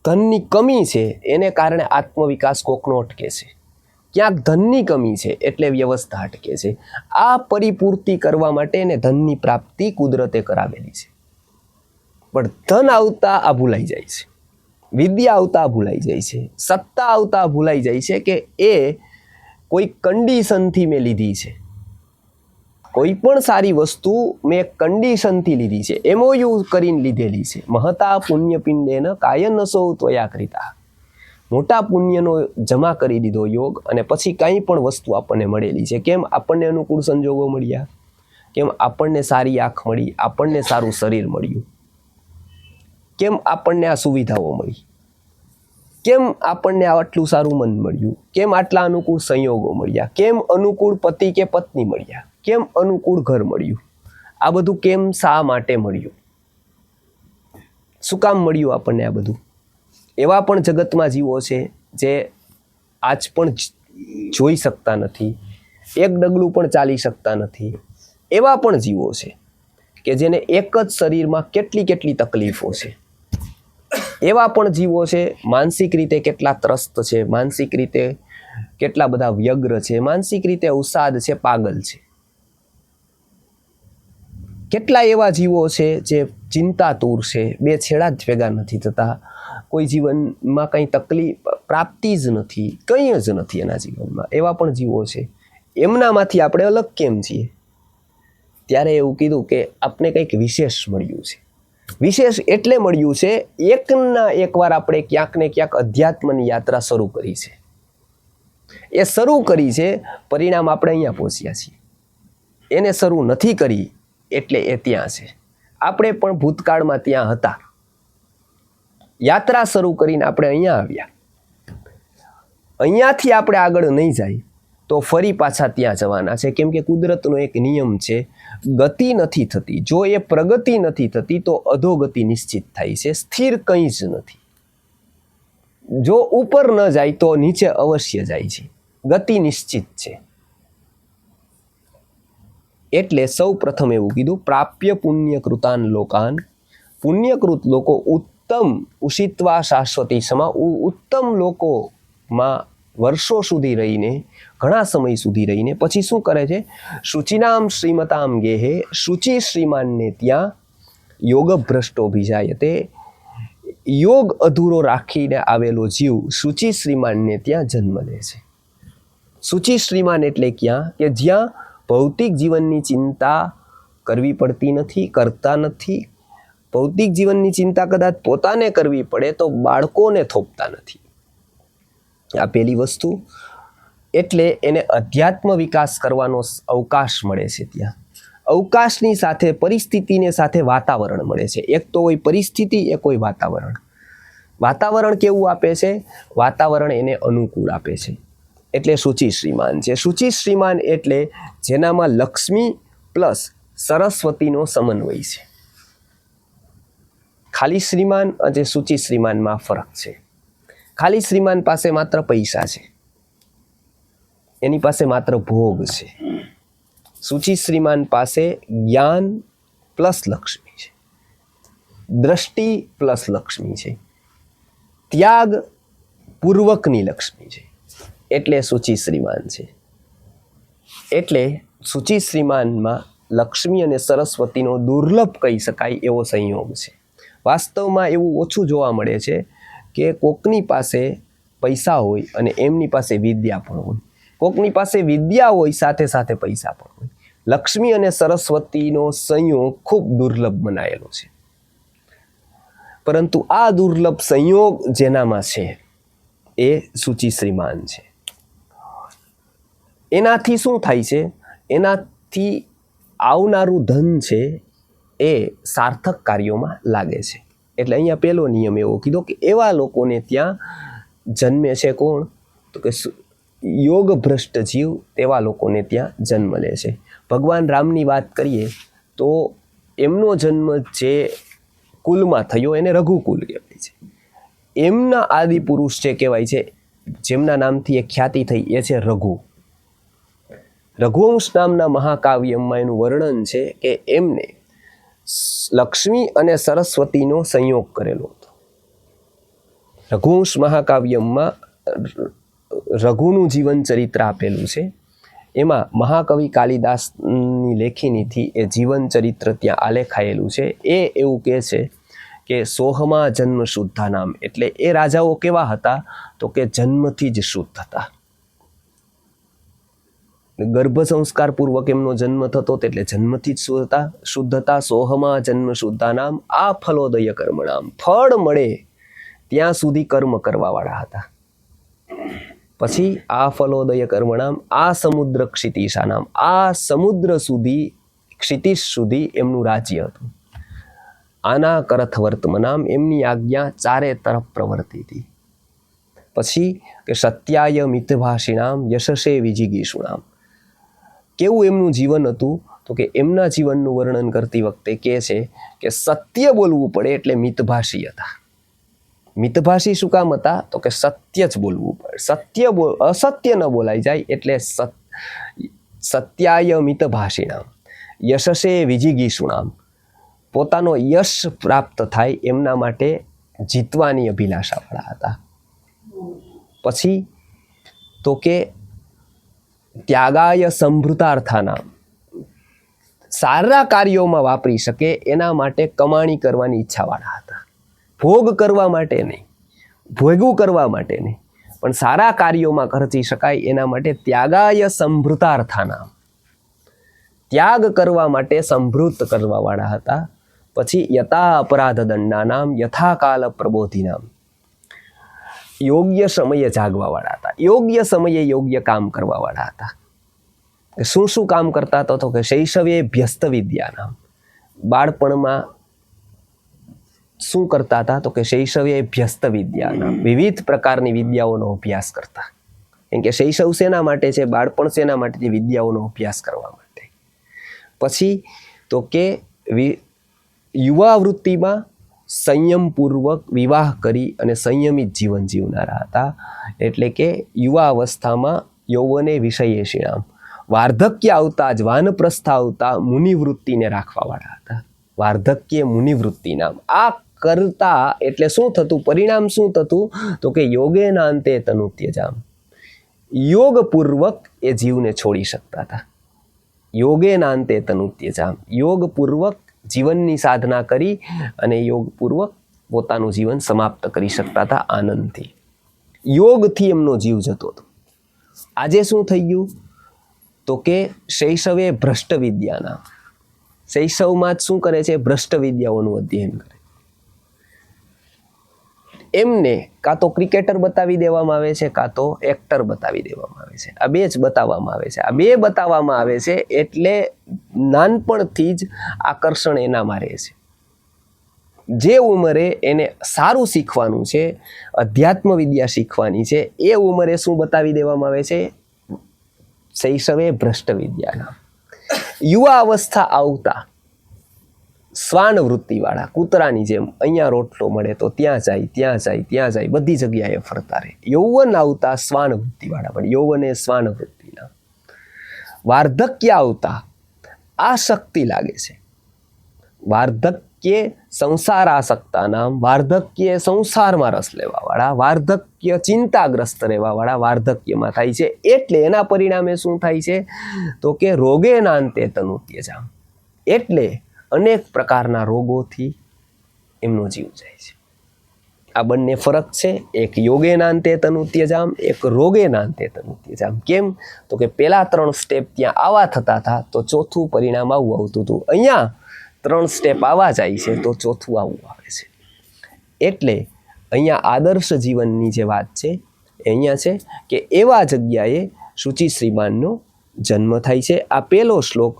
ધનની કમી છે, એને કારણે આત્મવિકાસ કોકનો અટકે છે. ક્યાંક ધનની કમી છે એટલે વ્યવસ્થા અટકે છે. આ પરિપૂર્તિ કરવા માટે એને ધનની પ્રાપ્તિ કુદરતે કરાવેલી છે. પણ ધન આવતા આ ભૂલાઈ જાય છે, વિદ્યા આવતા ભૂલાઈ જાય છે, સત્તા આવતા ભૂલાઈ જાય છે કે એ કોઈ કન્ડિશનથી મેં લીધી છે. કોઈ પણ સારી વસ્તુ મેં કન્ડિશનથી લીધી છે, એમઓયુ કરીને લીધેલી છે. મહતા પુણ્યપિંડેન કાયનસો ત્વયા કૃતા. મોટા પુણ્યનો જમા કરી દીધો યોગ, અને પછી કાંઈ પણ વસ્તુ આપણને મળેલી છે. કેમ? આપણને અનુકૂળ સંજોગો મળ્યા, કેમ આપણને સારી આંખ મળી, આપણને સારું શરીર મળ્યું, કેમ આપણને આ સુવિધાઓ મળી, કેમ આપણને આટલું સારું મન મળ્યું, કેમ આટલા અનુકૂળ સંયોગો મળ્યા, કેમ અનુકૂળ પતિ કે પત્ની મળ્યા, કેમ અનુકૂળ ઘર મળ્યું. આ બધું કેમ, શા માટે મળ્યું, શું કામ મળ્યું આપણને આ બધું? એવા પણ જગતમાં જીવો છે જે આજ પણ જોઈ શકતા નથી, એક ડગલું પણ ચાલી શકતા નથી. એવા પણ જીવો છે કે જેને એક જ શરીરમાં કેટલી કેટલી તકલીફો છે. એવા પણ જીવો છે માનસિક રીતે કેટલા ત્રસ્ત છે, માનસિક રીતે કેટલા બધા વ્યગ્ર છે, માનસિક રીતે અવસાદ છે, પાગલ છે. કેટલા એવા જીવો છે જે ચિંતાતુર છે, બે છેડા જ ભેગા નથી થતા, કોઈ જીવનમાં કંઈ તકલીફ પ્રાપ્તિ જ નથી, કંઈ જ નથી એના જીવનમાં. એવા પણ જીવો છે. એમનામાંથી આપણે અલગ કેમ છીએ? ત્યારે એવું કીધું કે આપણે કંઈક વિશેષ મળ્યું છે. વિશેષ એટલે મળ્યું છે એકના એકવાર આપણે ક્યાંક ને ક્યાંક અધ્યાત્મની યાત્રા શરૂ કરી છે. એ શરૂ કરી છે, પરિણામ આપણે અહીંયા પહોંચ્યા છીએ. એને શરૂ નથી કરી એટલે એ ત્યાં છે. આપણે પણ ભૂતકાળમાં ત્યાં હતા, યાત્રા શરૂ કરીને આપણે અહીંયા આવ્યા. અહીંયાથી આપણે આગળ નહીં જાય તો ફરી પાછા ત્યાં જવાના છે. કેમ કે કુદરતનો એક નિયમ છે, ગતિ નથી થતી. જો એ પ્રગતિ નથી થતી તો અધોગતિ નિશ્ચિત થાય છે, સ્થિર કંઈ જ નથી. જો ઉપર ન જાય તો નીચે અવશ્ય જાય છે, ગતિ નિશ્ચિત છે. એટલે સૌ પ્રથમ એવું કીધું, પ્રાપ્ય પુણ્યકૃતાન લોકાન. પુણ્યકૃત લોકો ઉત્તમ ઉષિત્વા શાશ્વતી સમા, ઉત્તમ લોકોમાં વર્ષો સુધી રહીને, ઘણા સમય સુધી રહીને પછી શું કરે છે? શુચિનામ શ્રીમતામ ગેહે, શુચિ શ્રીમાનને ત્યાં યોગભ્રષ્ટો ભીજાયતે. યોગ અધૂરો રાખીને આવેલો જીવ શુચિ શ્રીમાનને ત્યાં જન્મ લે છે. શુચિ શ્રીમાન એટલે ક્યાં કે જ્યાં ભૌતિક જીવનની ચિંતા કરવી પડતી નથી, કરતા નથી. ભૌતિક જીવનની ચિંતા કદાચ પોતાને કરવી પડે તો બાળકોને થોપતા નથી. આ પહેલી વસ્તુ. એટલે એને અધ્યાત્મ વિકાસ કરવાનો અવકાશ મળે છે ત્યાં. અવકાશની સાથે પરિસ્થિતિને સાથે વાતાવરણ મળે છે. એક તો હોય પરિસ્થિતિ, એક હોય વાતાવરણ. વાતાવરણ કેવું આપે છે? વાતાવરણ એને અનુકૂળ આપે છે. એટલે શુચિ શ્રીમાન છે. શુચિ શ્રીમાન એટલે જેનામાં લક્ષ્મી પ્લસ સરસ્વતીનો સમન્વય છે. ખાલી શ્રીમાન અને શુચિ શ્રીમાનમાં ફરક છે. ખાલી શ્રીમાન પાસે માત્ર પૈસા છે, એની પાસે માત્ર ભોગ છે. શુચિ શ્રીમાન પાસે જ્ઞાન પ્લસ લક્ષ્મી છે, દ્રષ્ટિ પ્લસ લક્ષ્મી છે, ત્યાગ પૂર્વકની લક્ષ્મી છે. એટલે શુચિ શ્રીમાન છે. એટલે શુચિ શ્રીમાનમાં લક્ષ્મી અને સરસ્વતીનો દુર્લભ કહી શકાય એવો સંયોગ છે. વાસ્તવમાં એવું ઓછું જોવા મળે છે કે કોકની પાસે પૈસા હોય અને એમની પાસે વિદ્યા પણ હોય. કોકની પાસે વિદ્યા હોય સાથે સાથે પૈસા પણ હોય. લક્ષ્મી અને સરસ્વતીનો સંયોગ ખૂબ દુર્લભ બનાયેલો છે. પરંતુ આ દુર્લભ સંયોગ જેનામાં છે એ શુચિ શ્રીમાન છે. એનાથી શું થાય છે? એનાથી આવનારું ધન છે એ સાર્થક કાર્યોમાં લાગે છે. એટલે અહીંયા પહેલો નિયમ એવો કીધો કે એવા લોકોને ત્યાં જન્મે છે કોણ? તો કે યોગ ભ્રષ્ટ જીવ તેવા લોકોને ત્યાં જન્મ લે છે. ભગવાન રામની વાત કરીએ તો એમનો જન્મ જે કુલમાં થયો એને રઘુકુલ કહેવાય છે. એમના આદિ પુરુષ જે કહેવાય છે, જેમના નામથી એ ખ્યાતિ થઈ, એ છે રઘુ. રઘુવંશ નામના મહાકાવ્યમાં એનું વર્ણન છે કે એમને લક્ષ્મી અને સરસ્વતીનો સંયોગ કરેલો હતો. રઘુવંશ મહાકાવ્યમાં રઘુનું જીવન ચરિત્ર આપેલું છે. એમાં મહાકવિ કાલિદાસની લેખીનીથી એ જીવન ચરિત્ર ત્યાં આલેખાયેલું છે. એ એવું કહે છે કે સોહમા જન્મ શુદ્ધા નામ, એટલે એ રાજાઓ કેવા હતા? તો કે જન્મથી જ શુદ્ધ હતા. ગર્ભ સંસ્કાર પૂર્વક એમનો જન્મ થતો એટલે જન્મથી જ શુદ્ધ હતા. સોહમા જન્મ શુદ્ધા નામ આ ફલોદય કર્મણામ, ફળ મળે ત્યાં સુધી કર્મ કરવાવાળા હતા. પછી આ ફલોદય કર્મણામ આ સમુદ્ર ક્ષિતિશા નામ, આ સમુદ્ર સુધી ક્ષિતિશ સુધી એમનું રાજ્ય હતું. આના કરથ વર્તમનામ, એમની આજ્ઞા ચારે તરફ પ્રવર્તી હતી. પછી કે સત્યાય મિતભાષિણામ યશસે વિજિગીષુણામ. કેવું એમનું જીવન હતું? તો કે એમના જીવનનું વર્ણન કરતી વખતે કહે છે કે સત્ય બોલવું પડે એટલે મિતભાષી હતા. મિતભાષી શું કામ હતા? તો કે સત્ય જ બોલવું પડે, અસત્ય ન બોલાઈ જાય એટલે સત્યાય મિતભાષિણામ યશસે વિજિગીષુણામ. પોતાનો યશ પ્રાપ્ત થાય એમના માટે જીતવાની અભિલાષાવાળા હતા. પછી તો કે ત્યાગાય સંભૃતાર્થાનામ, સારા કાર્યોમાં વાપરી શકે એના માટે કમાણી કરવાની ઈચ્છાવાળા હતા. ભોગ કરવા માટે નહીં, ભોગવું કરવા માટે નહીં, પણ સારા કાર્યોમાં ખર્ચી શકાય એના માટે ત્યાગાય સંભૃતાર્થાનામ, ત્યાગ કરવા માટે સંભૃત કરવાવાળા હતા. પછી યથા અપરાધ દંડાનામ યથાકાલ પ્રબોધિનામ, યોગ્ય સમયે જાગવાવાળા હતા. યોગ્ય સમયે યોગ્ય કામ કરવાવાળા હતા. શું શું કામ કરતા હતા? તો કે શૈશવે ભ્યસ્ત વિદ્યાનામ, બાળપણમાં શું કરતા હતા? તો કે શૈશવે ભ્યસ્ત વિદ્યાનામ, વિવિધ પ્રકારની વિદ્યાઓનો અભ્યાસ કરતા. કેમ કે શૈશવ શેના માટે છે? બાળપણ શેના માટે છે? વિદ્યાઓનો અભ્યાસ કરવા માટે. પછી તો કે યુવા વૃત્તિમાં સંયમપૂર્વક વિવાહ કરી અને સંયમિત જીવન જીવનારા હતા. એટલે કે યુવા અવસ્થામાં યૌવને વિષયેશિણામ, વાર્ધક્ય આવતા જ વાનપ્રસ્થ આવતા મુનિવૃત્તિને રાખવાવાળા હતા. વાર્ધક્ય મુનિવૃત્તિ નામ. આ કરતા એટલે શું થતું? પરિણામ શું થતું? તો કે યોગેના અંતે તનુત્યજામ, યોગપૂર્વક એ જીવને છોડી શકતા હતા. યોગેના અંતે તનુત્યજામ, યોગપૂર્વક જીવનની સાધના કરી અને યોગપૂર્વક પોતાનું જીવન સમાપ્ત કરી શકતા હતા આનંદથી. યોગથી એમનો જીવ જતો હતો. આજે શું થઈ ગયું તો કે શૈશવે ભ્રષ્ટ વિદ્યાના, શૈશવમાં જ શું કરે છે? ભ્રષ્ટ વિદ્યાઓનું અધ્યયન કરે. એમને કાં તો ક્રિકેટર બતાવી દેવામાં આવે છે, કાં તો એક્ટર બતાવી દેવામાં આવે છે. આ બે જ બતાવવામાં આવે છે. આ બે બતાવવામાં આવે છે એટલે નાનપણથી જ આકર્ષણ એનામાં રહે છે. જે ઉંમરે એને સારું શીખવાનું છે, અધ્યાત્મ વિદ્યા શીખવાની છે, એ ઉંમરે શું બતાવી દેવામાં આવે છે? શૈશવે ભ્રષ્ટ વિદ્યાના. યુવા અવસ્થા આવતા શ્વાન વૃત્તિવાળા કૂતરાની જેમ અહીંયા રોટલો મળે તો ત્યાં જાય, ત્યાં જાય, ત્યાં જાય, બધી જગ્યાએ ફરતા રહે. યૌવન આવતા શ્વાન વૃત્તિવાળા, પણ યૌવન એ શ્વાન વૃત્તિના. વાર્ધક્ય આવતા આસક્તિ લાગે છે. વાર્ધક્ય સંસાર આસક્તા નામ, વાર્ધક્ય સંસારમાં રસ લેવાવાળા, વાર્ધક્ય ચિંતાગ્રસ્ત રહેવાવાળા વાર્ધક્યમાં થાય છે. એટલે એના પરિણામે શું થાય છે તો કે રોગે નાંતે તનુત્યજામ, એટલે અનેક પ્રકારના રોગોથી એમનો જીવ જાય છે. આ બંને ફરક છે. એક યોગે નાંતે તનુત્યજામ, એક રોગે નાંતે તનુત્યજામ. કેમ તો કે પેલા 3 સ્ટેપ ત્યાં આવા થતા હતા તો ચોથું પરિણામ આવું આવતું હતું. અહીંયા 3 સ્ટેપ આવા જાય છે તો ચોથું આવું આવે છે. એટલે અહીંયા આદર્શ જીવનની જે વાત છે એ અહીંયા છે કે એવા જગ્યાએ શુચિ શ્રીમાનનો જન્મ થાય છે. આ પહેલો શ્લોક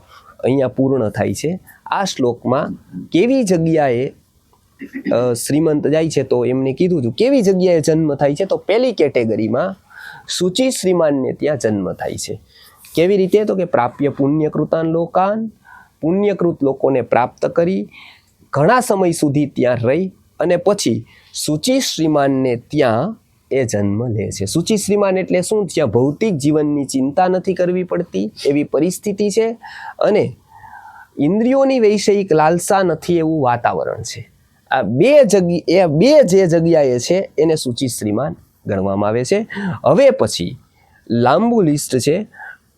અહીંયા પૂર્ણ થાય છે. આ શ્લોકમાં કેવી જગ્યાએ શ્રીમંત જાય છે તો એમને કીધું હતું કેવી જગ્યાએ જન્મ થાય છે તો પહેલી કેટેગરીમાં શુચિ શ્રીમાનને ત્યાં જન્મ થાય છે. કેવી રીતે તો કે પ્રાપ્ય પુણ્યકૃતાન લોકાન, પુણ્યકૃત લોકોને પ્રાપ્ત કરી ઘણા સમય સુધી ત્યાં રહી અને પછી શુચિ શ્રીમાનને ત્યાં એ જન્મ લે છે. શુચિ શ્રીમાન એટલે શું? જ્યાં ભૌતિક જીવનની ચિંતા નથી કરવી પડતી એવી પરિસ્થિતિ છે અને ઇન્દ્રિયોની વૈષયિક લાલસા નથી એવું વાતાવરણ છે. આ બે જે જગ્યાએ છે એને શુચિ શ્રીમાન ગણવામાં આવે છે. હવે પછી લાંબુ લિસ્ટ છે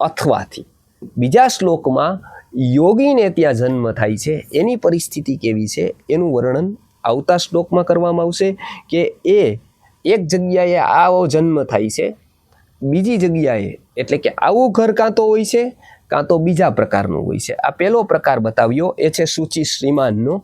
અથવાથી. બીજા શ્લોકમાં યોગીને ત્યાં જન્મ થાય છે એની પરિસ્થિતિ કેવી છે એનું વર્ણન આવતા શ્લોકમાં કરવામાં આવશે કે એ એક જગ્યાએ આવો જન્મ થાય છે, બીજી જગ્યાએ એટલે કે આવું ઘર કાં તો હોય છે કાં તો બીજા પ્રકારનું હોય છે. આ પહેલો પ્રકાર બતાવ્યો એ છે શુચિ શ્રીમાનનો.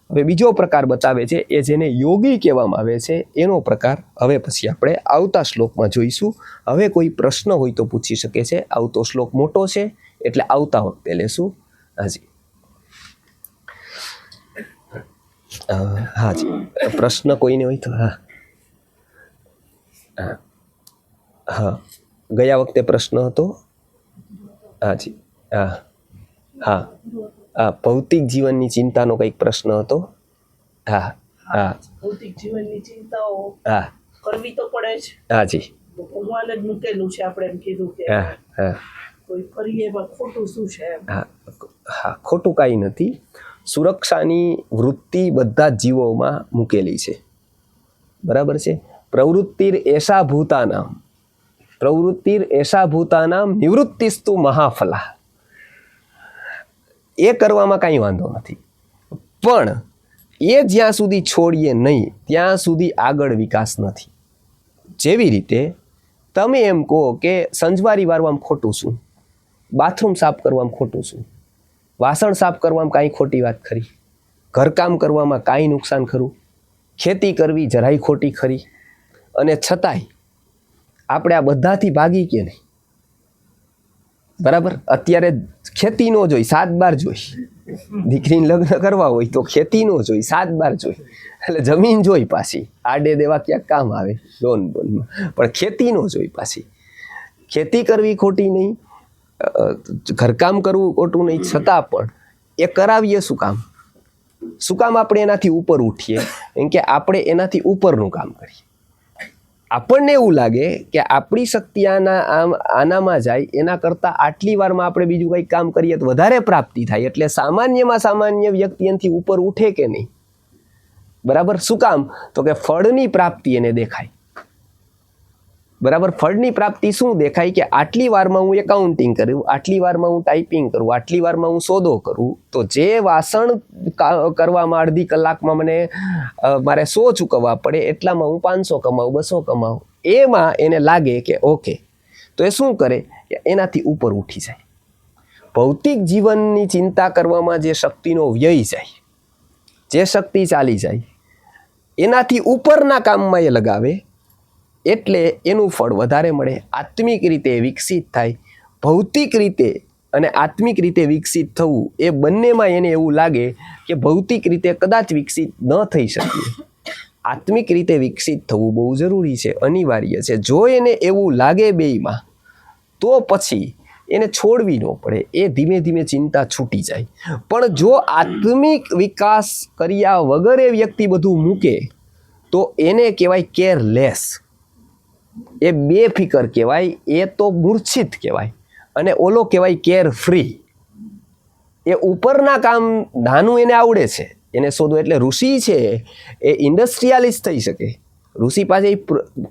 હવે બીજો પ્રકાર બતાવે છે એ જેને યોગી કહેવામાં આવે છે એનો પ્રકાર હવે પછી આપણે આવતા શ્લોકમાં જોઈશું. હવે કોઈ પ્રશ્ન હોય તો પૂછી શકે છે. આવતો શ્લોક મોટો છે એટલે આવતા વખતે લેશું. હાજી હાજી પ્રશ્ન કોઈને હોય તો? હા હા હા ગયા વખતે પ્રશ્ન હતો. હાજી હા હા હા ભૌતિક જીવનની ચિંતાનો કંઈક પ્રશ્ન હતો. હા હા ભૌતિક જીવનની ચિંતાઓ હા કરવી તો પડે જ. હાજી ભગવાન જ મૂકેલું છે. આપણે એમ કીધું કે હા હા કોઈ કરીએ એમાં ખોટું શું છે એમ. હા હા ખોટું કાંઈ નથી. સુરક્ષાની વૃત્તિ બધા જ જીવોમાં મૂકેલી છે. બરાબર છે. પ્રવૃત્તિર એશા ભૂતાનામ, પ્રવૃત્તિર એશા ભૂતાનામ નિવૃત્તિસ્તુ મહાફલા. એ કરવામાં કાંઈ વાંધો નથી, પણ એ જ્યાં સુધી છોડીએ નહીં ત્યાં સુધી આગળ વિકાસ નથી. જેવી રીતે તમે એમ કહો કે સંજવારી વારવામાં ખોટું શું, બાથરૂમ સાફ કરવામાં ખોટું શું, વાસણ સાફ કરવામાં કાંઈ ખોટી વાત ખરી, ઘરકામ કરવામાં કાંઈ નુકસાન ખરું, ખેતી કરવી જરાય ખોટી ખરી, અને છતાંય આપણે આ બધાથી ભાગી કે નહીં? બરાબર. અત્યારે ખેતી નો જોઈ 7-12 જોઈ. દીકરીને લગ્ન કરવા હોય તો ખેતી નો જોઈ 7-12 જોઈ, એટલે જમીન જોઈ પાછી આડે દેવા ક્યાંક કામ આવે લોન બોનમાં, પણ ખેતી નો જોઈ પાછી. ખેતી કરવી ખોટી નહીં, ઘરકામ કરવું ખોટું નહીં, છતાં પણ એ કરાવીએ શું કામ? શું કામ આપણે એનાથી ઉપર ઉઠીએ? કેમ કે આપણે એનાથી ઉપરનું કામ કરીએ. આપણને એવું લાગે કે આપણી શક્તિ આનામાં જાય એના કરતાં આટલી વારમાં આપણે બીજું કંઈક કામ કરીએ તો વધારે પ્રાપ્તિ થાય, એટલે સામાન્યમાં સામાન્ય વ્યક્તિ એનાથી ઉપર ઉઠે કે નહીં? બરાબર. શું કામ? તો કે ફળની પ્રાપ્તિ એને દેખાય. બરાબર. ફળની પ્રાપ્તિ શું દેખાય કે આટલી વારમાં હું એકાઉન્ટિંગ કરું, આટલી વારમાં હું ટાઈપિંગ કરું, આટલી વારમાં હું સોદો કરું, તો જે વાસણ કરવામાં અડધી કલાકમાં મને મારે 100 ચૂકવવા પડે, એટલામાં હું 500 કમાવું, 200 કમાવું, એમાં એને લાગે કે ઓકે, તો એ શું કરે કે એનાથી ઉપર ઉઠી જાય. ભૌતિક જીવનની ચિંતા કરવામાં જે શક્તિનો વ્યય જાય, જે શક્તિ ચાલી જાય, એનાથી ઉપરના કામમાં એ લગાવે, એટલે એનું ફળ વધારે મળે. આત્મિક રીતે વિકસિત થાય. ભૌતિક રીતે અને આત્મિક રીતે વિકસિત થવું, એ બંનેમાં એને એવું લાગે કે ભૌતિક રીતે કદાચ વિકસિત ન થઈ શકીએ, આત્મિક રીતે વિકસિત થવું બહુ જરૂરી છે, અનિવાર્ય છે. જો એને એવું લાગે બેયમાં, તો પછી એને છોડવી ન પડે, એ ધીમે ધીમે ચિંતા છૂટી જાય. પણ જો આત્મિક વિકાસ કર્યા વગર એ વ્યક્તિ બધું મૂકે, તો એને કહેવાય કેરલેસ, એ બેફિકર કહેવાય, એ તો મૂર્છિત કહેવાય. અને ઓલો કહેવાય કેર ફ્રી. એ ઉપરના કામ નાનું એને આવડે છે, એને શોધો. એટલે ઋષિ છે એ ઇન્ડસ્ટ્રીયાલિસ્ટ થઈ શકે. ઋષિ પાસે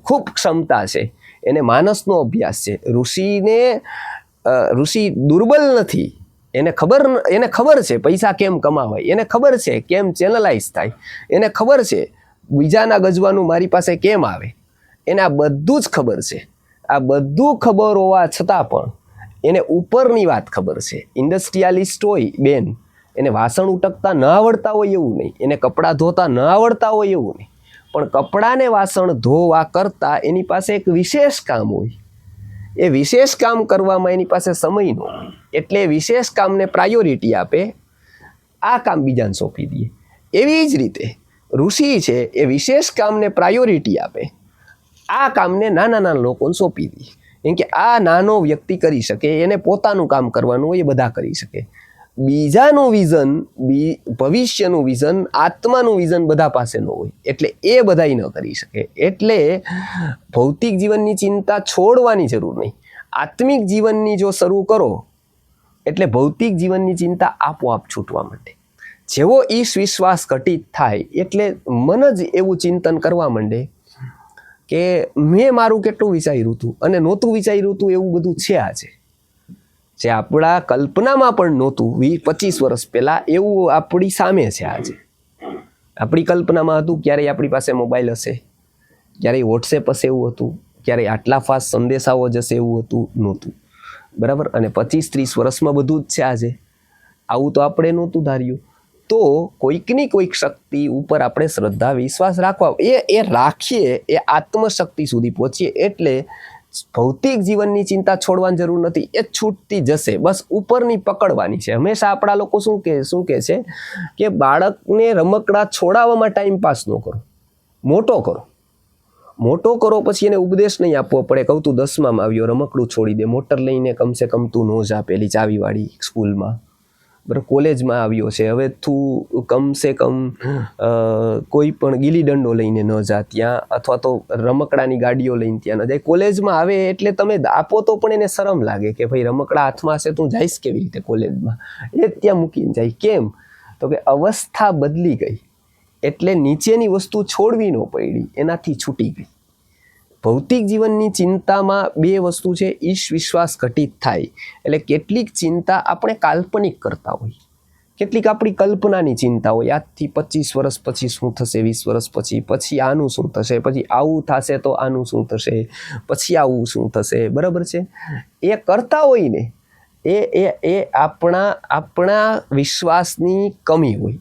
ખૂબ ક્ષમતા છે, એને માનસનો અભ્યાસ છે. ઋષિ દુર્બલ નથી. એને ખબર છે પૈસા કેમ કમાવાય, એને ખબર છે કેમ ચેનલાઇઝ થાય, એને ખબર છે બીજાના ગજવાનું મારી પાસે કેમ આવે, એને આ બધું જ ખબર છે. આ બધું ખબર હોવા છતાં પણ એને ઉપરની વાત ખબર છે. ઇન્ડસ્ટ્રીયાલિસ્ટ હોય બેન, એને વાસણ ઉટકતા ન આવડતા હોય એવું નહીં, એને કપડાં ધોતા ન આવડતા હોય એવું નહીં, પણ કપડાને વાસણ ધોવા કરતાં એની પાસે એક વિશેષ કામ હોય. એ વિશેષ કામ કરવામાં એની પાસે સમય ન હોય, એટલે વિશેષ કામને પ્રાયોરિટી આપે, આ કામ બીજાને સોંપી દે. એવી જ રીતે ઋષિ છે એ વિશેષ કામને પ્રાયોરિટી આપે, આ કામને નાના નાના લોકોને સોંપી દે. કેમ કે આ નાનો વ્યક્તિ કરી શકે, એને પોતાનું કામ કરવાનું હોય, એ બધા કરી શકે. બીજાનું વિઝન, ભવિષ્યનું વિઝન, આત્માનું વિઝન બધા પાસે ન હોય, એટલે એ બધાય ન કરી શકે. એટલે ભૌતિક જીવનની ચિંતા છોડવાની જરૂર નહીં. આત્મિક જીવનની જો શરૂ કરો, એટલે ભૌતિક જીવનની ચિંતા આપોઆપ છૂટવા માંડે. જેવો ઈશ વિશ્વાસ ઘટિત થાય, એટલે મન જ એવું ચિંતન કરવા માંડે કે મેં મારું કેટલું વિચાર્યું હતું અને નહોતું વિચાર્યું હતું એવું બધું છે. આજે જે આપણા કલ્પનામાં પણ નહોતું 20-25 વર્ષ પહેલાં, એવું આપણી સામે છે. આજે આપણી કલ્પનામાં હતું ક્યારેય આપણી પાસે મોબાઈલ હશે, ક્યારેય વોટ્સએપ હશે એવું હતું, ક્યારેય આટલા ફાસ્ટ સંદેશાઓ જશે એવું હતું, નહોતું. બરાબર. અને 25-30 વર્ષમાં બધું જ છે. આજે આવું તો આપણે નહોતું ધાર્યું. તો કોઈકની કોઈક શક્તિ ઉપર આપણે શ્રદ્ધા વિશ્વાસ રાખવા, એ રાખીએ, એ આત્મશક્તિ સુધી પહોંચીએ, એટલે ભૌતિક જીવનની ચિંતા છોડવાની જરૂર નથી, એ છૂટતી જશે. બસ ઉપરની પકડવાની છે. હંમેશા આપણા લોકો શું કહે છે કે બાળકને રમકડા છોડાવવામાં ટાઈમ પાસ ન કરો, મોટો કરો. મોટો કરો પછી એને ઉપદેશ નહીં આપવો પડે, કહું તું 10માં આવ્યો, રમકડું છોડી દે, મોટર લઈને કમસે કમ તું ન જા પેલી ચાવીવાળી સ્કૂલમાં. બરાબર. કોલેજમાં આવ્યો છે, હવે તું કમસે કમ કોઈ પણ ગીલી દંડો લઈને ન જા ત્યાં, અથવા તો રમકડાની ગાડીઓ લઈને ત્યાં ન જાય. કોલેજમાં આવે એટલે તમે આપો તો પણ એને શરમ લાગે કે ભાઈ રમકડા હાથમાં હશે, તું જઈશ કેવી રીતે કોલેજમાં, એ ત્યાં મૂકીને જાય. કેમ? તો કે અવસ્થા બદલી ગઈ, એટલે નીચેની વસ્તુ છોડવી ન પડી, એનાથી છૂટી ગઈ. ભૌતિક જીવનની ચિંતામાં બે વસ્તુ છે. ઈશ વિશ્વાસ ઘટિત થાય, એટલે કેટલીક ચિંતા આપણે કાલ્પનિક કરતા હોય, કેટલીક આપણી કલ્પનાની ચિંતા હોય. આજથી 25 વર્ષ પછી શું થશે, 20 વર્ષ પછી આનું શું થશે, પછી આવું થશે તો આનું શું થશે, પછી આવું શું થશે. બરાબર છે. એ કરતા હોય ને, એ આપણા વિશ્વાસની કમી હોય,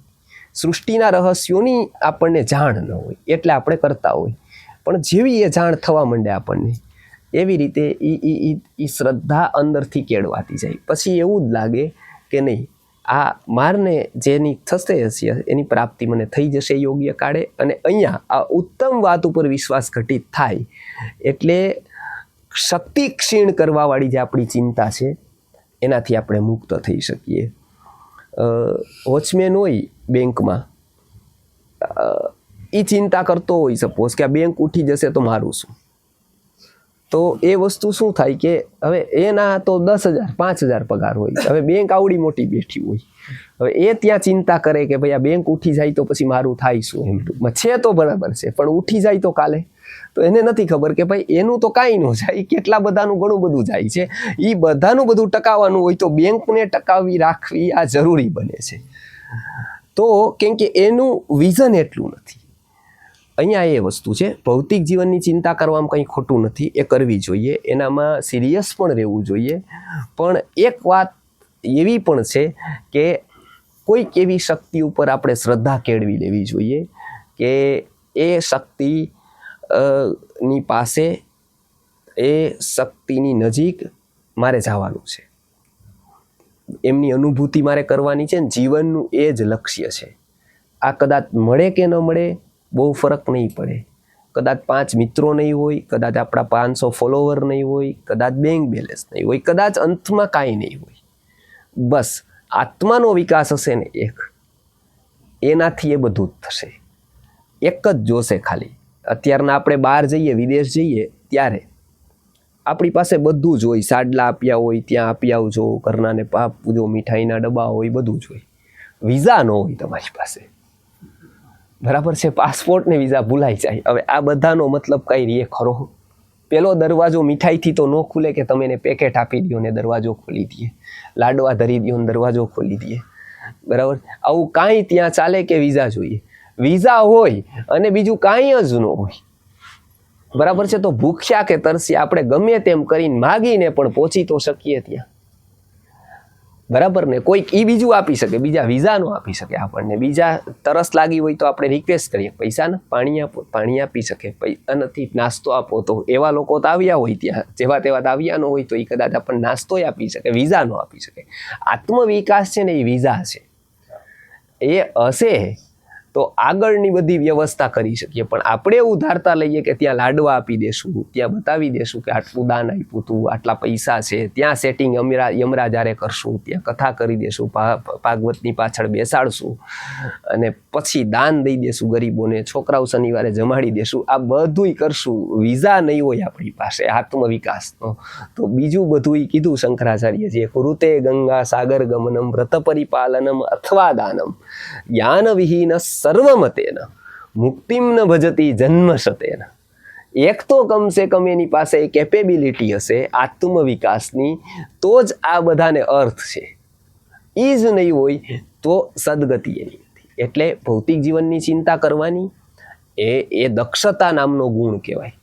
સૃષ્ટિના રહસ્યોની આપણને જાણ ન હોય, એટલે આપણે કરતા હોય. પણ જેવી એ જાણ થવા માંડે આપણને, એવી રીતે એ શ્રદ્ધા અંદરથી કેળવાતી જાય. પછી એવું જ લાગે કે નહીં, આ મારને જેની થશે હશે એની પ્રાપ્તિ મને થઈ જશે યોગ્ય કાળે. અને અહીંયા આ ઉત્તમ વાત ઉપર વિશ્વાસ ઘટિત થાય, એટલે શક્તિ ક્ષીણ કરવાવાળી જે આપણી ચિંતા છે, એનાથી આપણે મુક્ત થઈ શકીએ. વોચમેન હોય બેંકમાં, એ ચિંતા કરતો હોય સપોઝ કે આ બેંક ઉઠી જશે તો મારું શું, તો એ વસ્તુ શું થાય કે હવે એના તો 10,000 5,000 પગાર હોય, હવે બેંક આવડી મોટી બેઠી હોય, હવે એ ત્યાં ચિંતા કરે કે ભાઈ આ બેંક ઉઠી જાય તો પછી મારું થાય શું. એમ ટૂંકમાં છે તો બરાબર છે, પણ ઉઠી જાય તો કાલે તો એને નથી ખબર કે ભાઈ એનું તો કાંઈ ન જાય, કેટલા બધાનું ઘણું બધું જાય છે. એ બધાનું બધું ટકાવવાનું હોય તો બેંકને ટકાવી રાખવી આ જરૂરી બને છે. તો કેમ કે એનું વિઝન એટલું નથી. અહીંયા એ વસ્તુ છે, ભૌતિક જીવનની ચિંતા કરવામાં કંઈ ખોટું નથી, એ કરવી જોઈએ, એનામાં સિરિયસ પણ રહેવું જોઈએ. પણ એક વાત એવી પણ છે કે કોઈક એવી શક્તિ ઉપર આપણે શ્રદ્ધા કેળવી લેવી જોઈએ કે એ શક્તિ ની પાસે, એ શક્તિની નજીક મારે જવાનું છે, એમની અનુભૂતિ મારે કરવાની છે ને જીવનનું એ જ લક્ષ્ય છે. આ કદાચ મળે કે ન મળે બહુ ફરક નહીં પડે, કદાચ 5 મિત્રો નહીં હોય, કદાચ આપણા 500 ફોલોવર નહીં હોય, કદાચ બેંક બેલેન્સ નહીં હોય, કદાચ અંતમાં કાંઈ નહીં હોય, બસ આત્માનો વિકાસ હશે ને એનાથી એ બધું જ થશે. એક જ જોશે ખાલી. અત્યારના આપણે બહાર જઈએ, વિદેશ જઈએ ત્યારે આપણી પાસે બધું જ હોય, સાડલા આપ્યા હોય, ત્યાં આપી આવજો, ઘરનાને આપજો, મીઠાઈના ડબ્બા હોય, બધું જ હોય. વિઝા ન હોય તમારી પાસે, બરાબર છે, પાસપોર્ટ ને વિઝા ભૂલાઈ જાય. હવે આ બધાનો મતલબ કઈ રીએ ખરો? પેલો દરવાજો મીઠાઈથી તો ન ખુલે કે તમે એને પેકેટ આપી દો ને દરવાજો ખોલી દઈએ, લાડવા ધરી દો ને દરવાજો ખોલી દઈએ, બરાબર? આવું કાંઈ ત્યાં ચાલે કે વિઝા જોઈએ? વિઝા હોય અને બીજું કાંઈ જ ન હોય, બરાબર છે. તો ભૂખ્યા કે તરસ્યા આપણે ગમે તેમ કરીને માગીને પણ પહોંચી તો શકીએ ત્યાં, બરાબર ને? કોઈક એ બીજું આપી શકે, બીજા વિઝા નો આપી શકે આપણને. બીજા તરસ લાગી હોય તો આપણે રિક્વેસ્ટ કરીએ, પૈસા ને પાણી આપો, પાણી આપી શકે. પૈસા નથી, નાસ્તો આપો. તો એવા લોકો તો આવ્યા હોય ત્યાં, જેવા તેવા આવ્યા ન હોય તો એ કદાચ આપણને નાસ્તો આપી શકે, વિઝા નો આપી શકે. આત્મવિકાસ છે ને એ વિઝા છે. એ હશે તો આગળની બધી વ્યવસ્થા કરી શકીએ. પણ આપણે એવું ધારતા લઈએ કે ત્યાં લાડવા આપી દેશું, ત્યાં બતાવી દેશું કે આટલું દાન આપ્યું તું, આટલા પૈસા છે, ત્યાં સેટિંગ યમરાજ હારે કરશું, ત્યાં કથા કરી દેશું, ભાગવતની પાછળ બેસાડશું અને પછી દાન દઈ દેશું ગરીબોને, છોકરાઓ શનિવારે જમાડી દેશું. આ બધુંય કરશું, વિઝા નહીં હોય આપણી પાસે આત્મવિકાસનો. તો બીજું બધું કીધું શંકરાચાર્યજીએ, કુરુતે ગંગા સાગર ગમનમ વ્રત પરિપાલનમ અથવા દાનમ જ્ઞાન વિહીન સર્વમતેન મુક્તિમ ન ભજતી જન્મશતેન. એક તો કમસે કમ એની પાસે કેપેબિલિટી હશે આત્મવિકાસની, તો જ આ બધાને અર્થ છે. એ જ નહીં હોય તો સદગતિ એની નથી. એટલે ભૌતિક જીવનની ચિંતા કરવાની એ દક્ષતા નામનો ગુણ કહેવાય.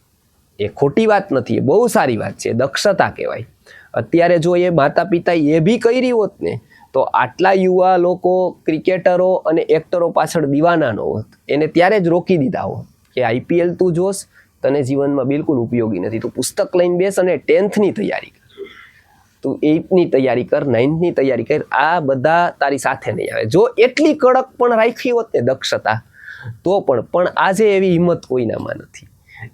એ ખોટી વાત નથી, એ બહુ સારી વાત છે, દક્ષતા કહેવાય. અત્યારે જો એ માતા પિતા એ બી કરી હોત ને તો આટલા યુવા લોકો ક્રિકેટરો અને એક્ટરો પાછળ દીવાના ન હોત. એને ત્યારે જ રોકી દીધા હોત કે IPL તું જોશ, તને જીવનમાં બિલકુલ ઉપયોગી નથી, તું પુસ્તક લઈને બેસ અને 10thની તૈયારી કર, તું 8thની તૈયારી કર, 9thની તૈયારી કર, આ બધા તારી સાથે નહીં આવે. જો એટલી કડક પણ રાખી હોત ને દક્ષતા તો પણ આજે એવી હિંમત કોઈનામાં નથી.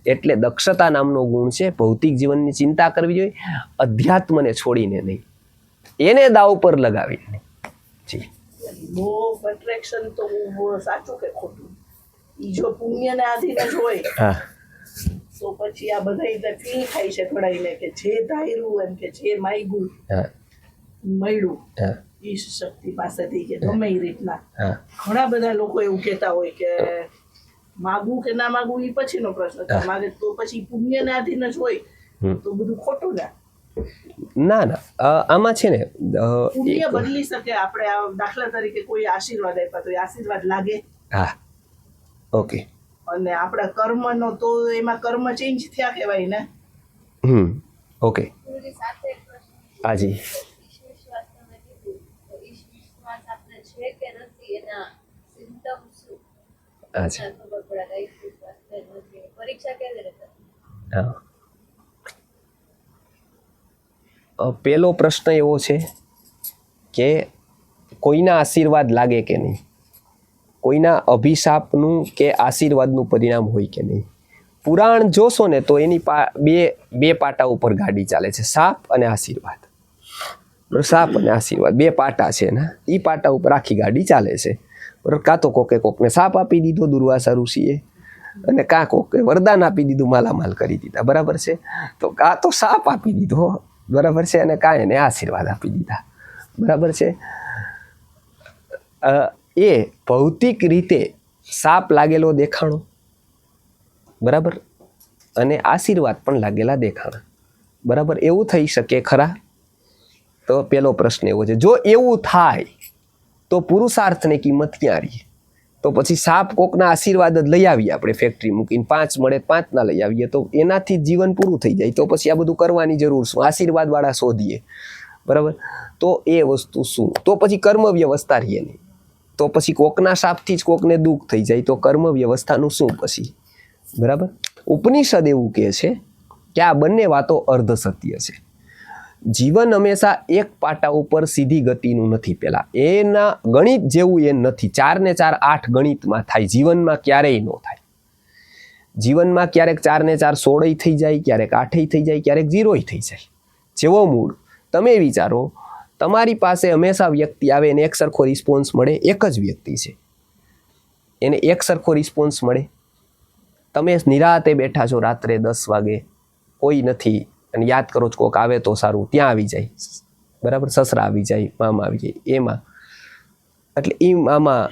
એટલે દક્ષતા નામનો ગુણ છે. ભૌતિક જીવનની ચિંતા કરવી જોઈએ, અધ્યાત્મને છોડીને નહીં, એને દાવ પર લગાવીને. જી, મોહ એટ્રેક્શન તો સાચું કે ખોટું? ઈ જો પુણ્યના આધીન જ હોય હા, તો પછી આ બધા ફીલ થાય છે ઘડાઈને કે જે ધાર્યું એમ કે જે માગ્યું હા, મળ્યું હા, ઈશ શક્તિ પાસેથી કે ગમે એ રીતના. હા, ઘણા બધા લોકો એવું કહેતા હોય કે માગવું કે ના માગવું એ પછીનો પ્રશ્ન છે, માગે તો પછી પુણ્યના આધીન જ હોય તો બધું ખોટું ના? ના, આમાં છે ને પુણ્ય બદલી શકે. આપણે દાખલા તરીકે કોઈ આશીર્વાદ આપ્યા તો એ આશીર્વાદ લાગે. હા, ઓકે. અને આપણા કર્મનો તો એમાં કર્મ ચેન્જ થયા કહેવાય ને. ઓકે. હાજી, હા. પેલો પ્રશ્ન એવો છે કે કોઈના આશીર્વાદ લાગે કે નહીં, કોઈના અભિશાપનું કે આશીર્વાદનું પરિણામ હોય કે નહીં. પુરાણ જોશો ને તો એની બે પાટા ઉપર ગાડી ચાલે છે, શાપ અને આશીર્વાદ. શાપ અને આશીર્વાદ બે પાટા છે ને, એ પાટા ઉપર આખી ગાડી ચાલે છે. બરાબર? કાં તો કોકને શાપ આપી દીધો દુર્વાસા ઋષિએ, અને કાં કોકે વરદાન આપી દીધું, માલામાલ કરી દીધા, બરાબર છે. તો કાં તો શાપ આપી દીધો, બરાબર છે, અને કાંઈ એને આશીર્વાદ આપી દીધા, બરાબર છે. એ ભૌતિક રીતે સાપ લાગેલો દેખાણો, બરાબર, અને આશીર્વાદ પણ લાગેલા દેખાણા. બરાબર, એવું થઈ શકે ખરા? તો પેલો પ્રશ્ન એવો છે. જો એવું થાય તો પુરુષાર્થની કિંમત ક્યાં રહી? તો પછી સાપ કોકના આશીર્વાદ જ લઈ આવીએ આપણે ફેક્ટરી મૂકીને, 5 મળે 5 ના લઈ આવીએ તો એનાથી જ જીવન પૂરું થઈ જાય. તો પછી આ બધું કરવાની જરૂર શું? આશીર્વાદવાળા શોધીએ. બરાબર, તો એ વસ્તુ શું? તો પછી કર્મ વ્યવસ્થા રહીએ નહીં. તો પછી કોકના શાપથી જ કોકને દુઃખ થઈ જાય તો કર્મ વ્યવસ્થાનું શું પછી? બરાબર, ઉપનિષદ એવું કહે છે કે આ બંને વાતો અર્ધ સત્ય છે. જીવન હંમેશા એક પાટા ઉપર સીધી ગતિનું નથી. પેલા એના ગણિત જેવું એ નથી. 4 ને 4 8 ગણિતમાં થાય, જીવનમાં ક્યારેય ન થાય. જીવનમાં ક્યારેક 4 ને 4 16 થઈ જાય, ક્યારેક 8 થઈ જાય, ક્યારેક 0 થઈ જાય. જેવો મૂળ તમે વિચારો, તમારી પાસે હંમેશા વ્યક્તિ આવે એને એક સરખો રિસ્પોન્સ મળે. એક જ વ્યક્તિ છે, એને એક સરખો રિસ્પોન્સ મળે. તમે નિરાતે બેઠા છો રાત્રે 10 વાગે, કોઈ નથી, અને યાદ કરો છો કોક આવે તો સારું, ત્યાં આવી જાય. બરાબર, સસરા આવી જાય, મામા આવી જાય. એમાં એટલે એ મામા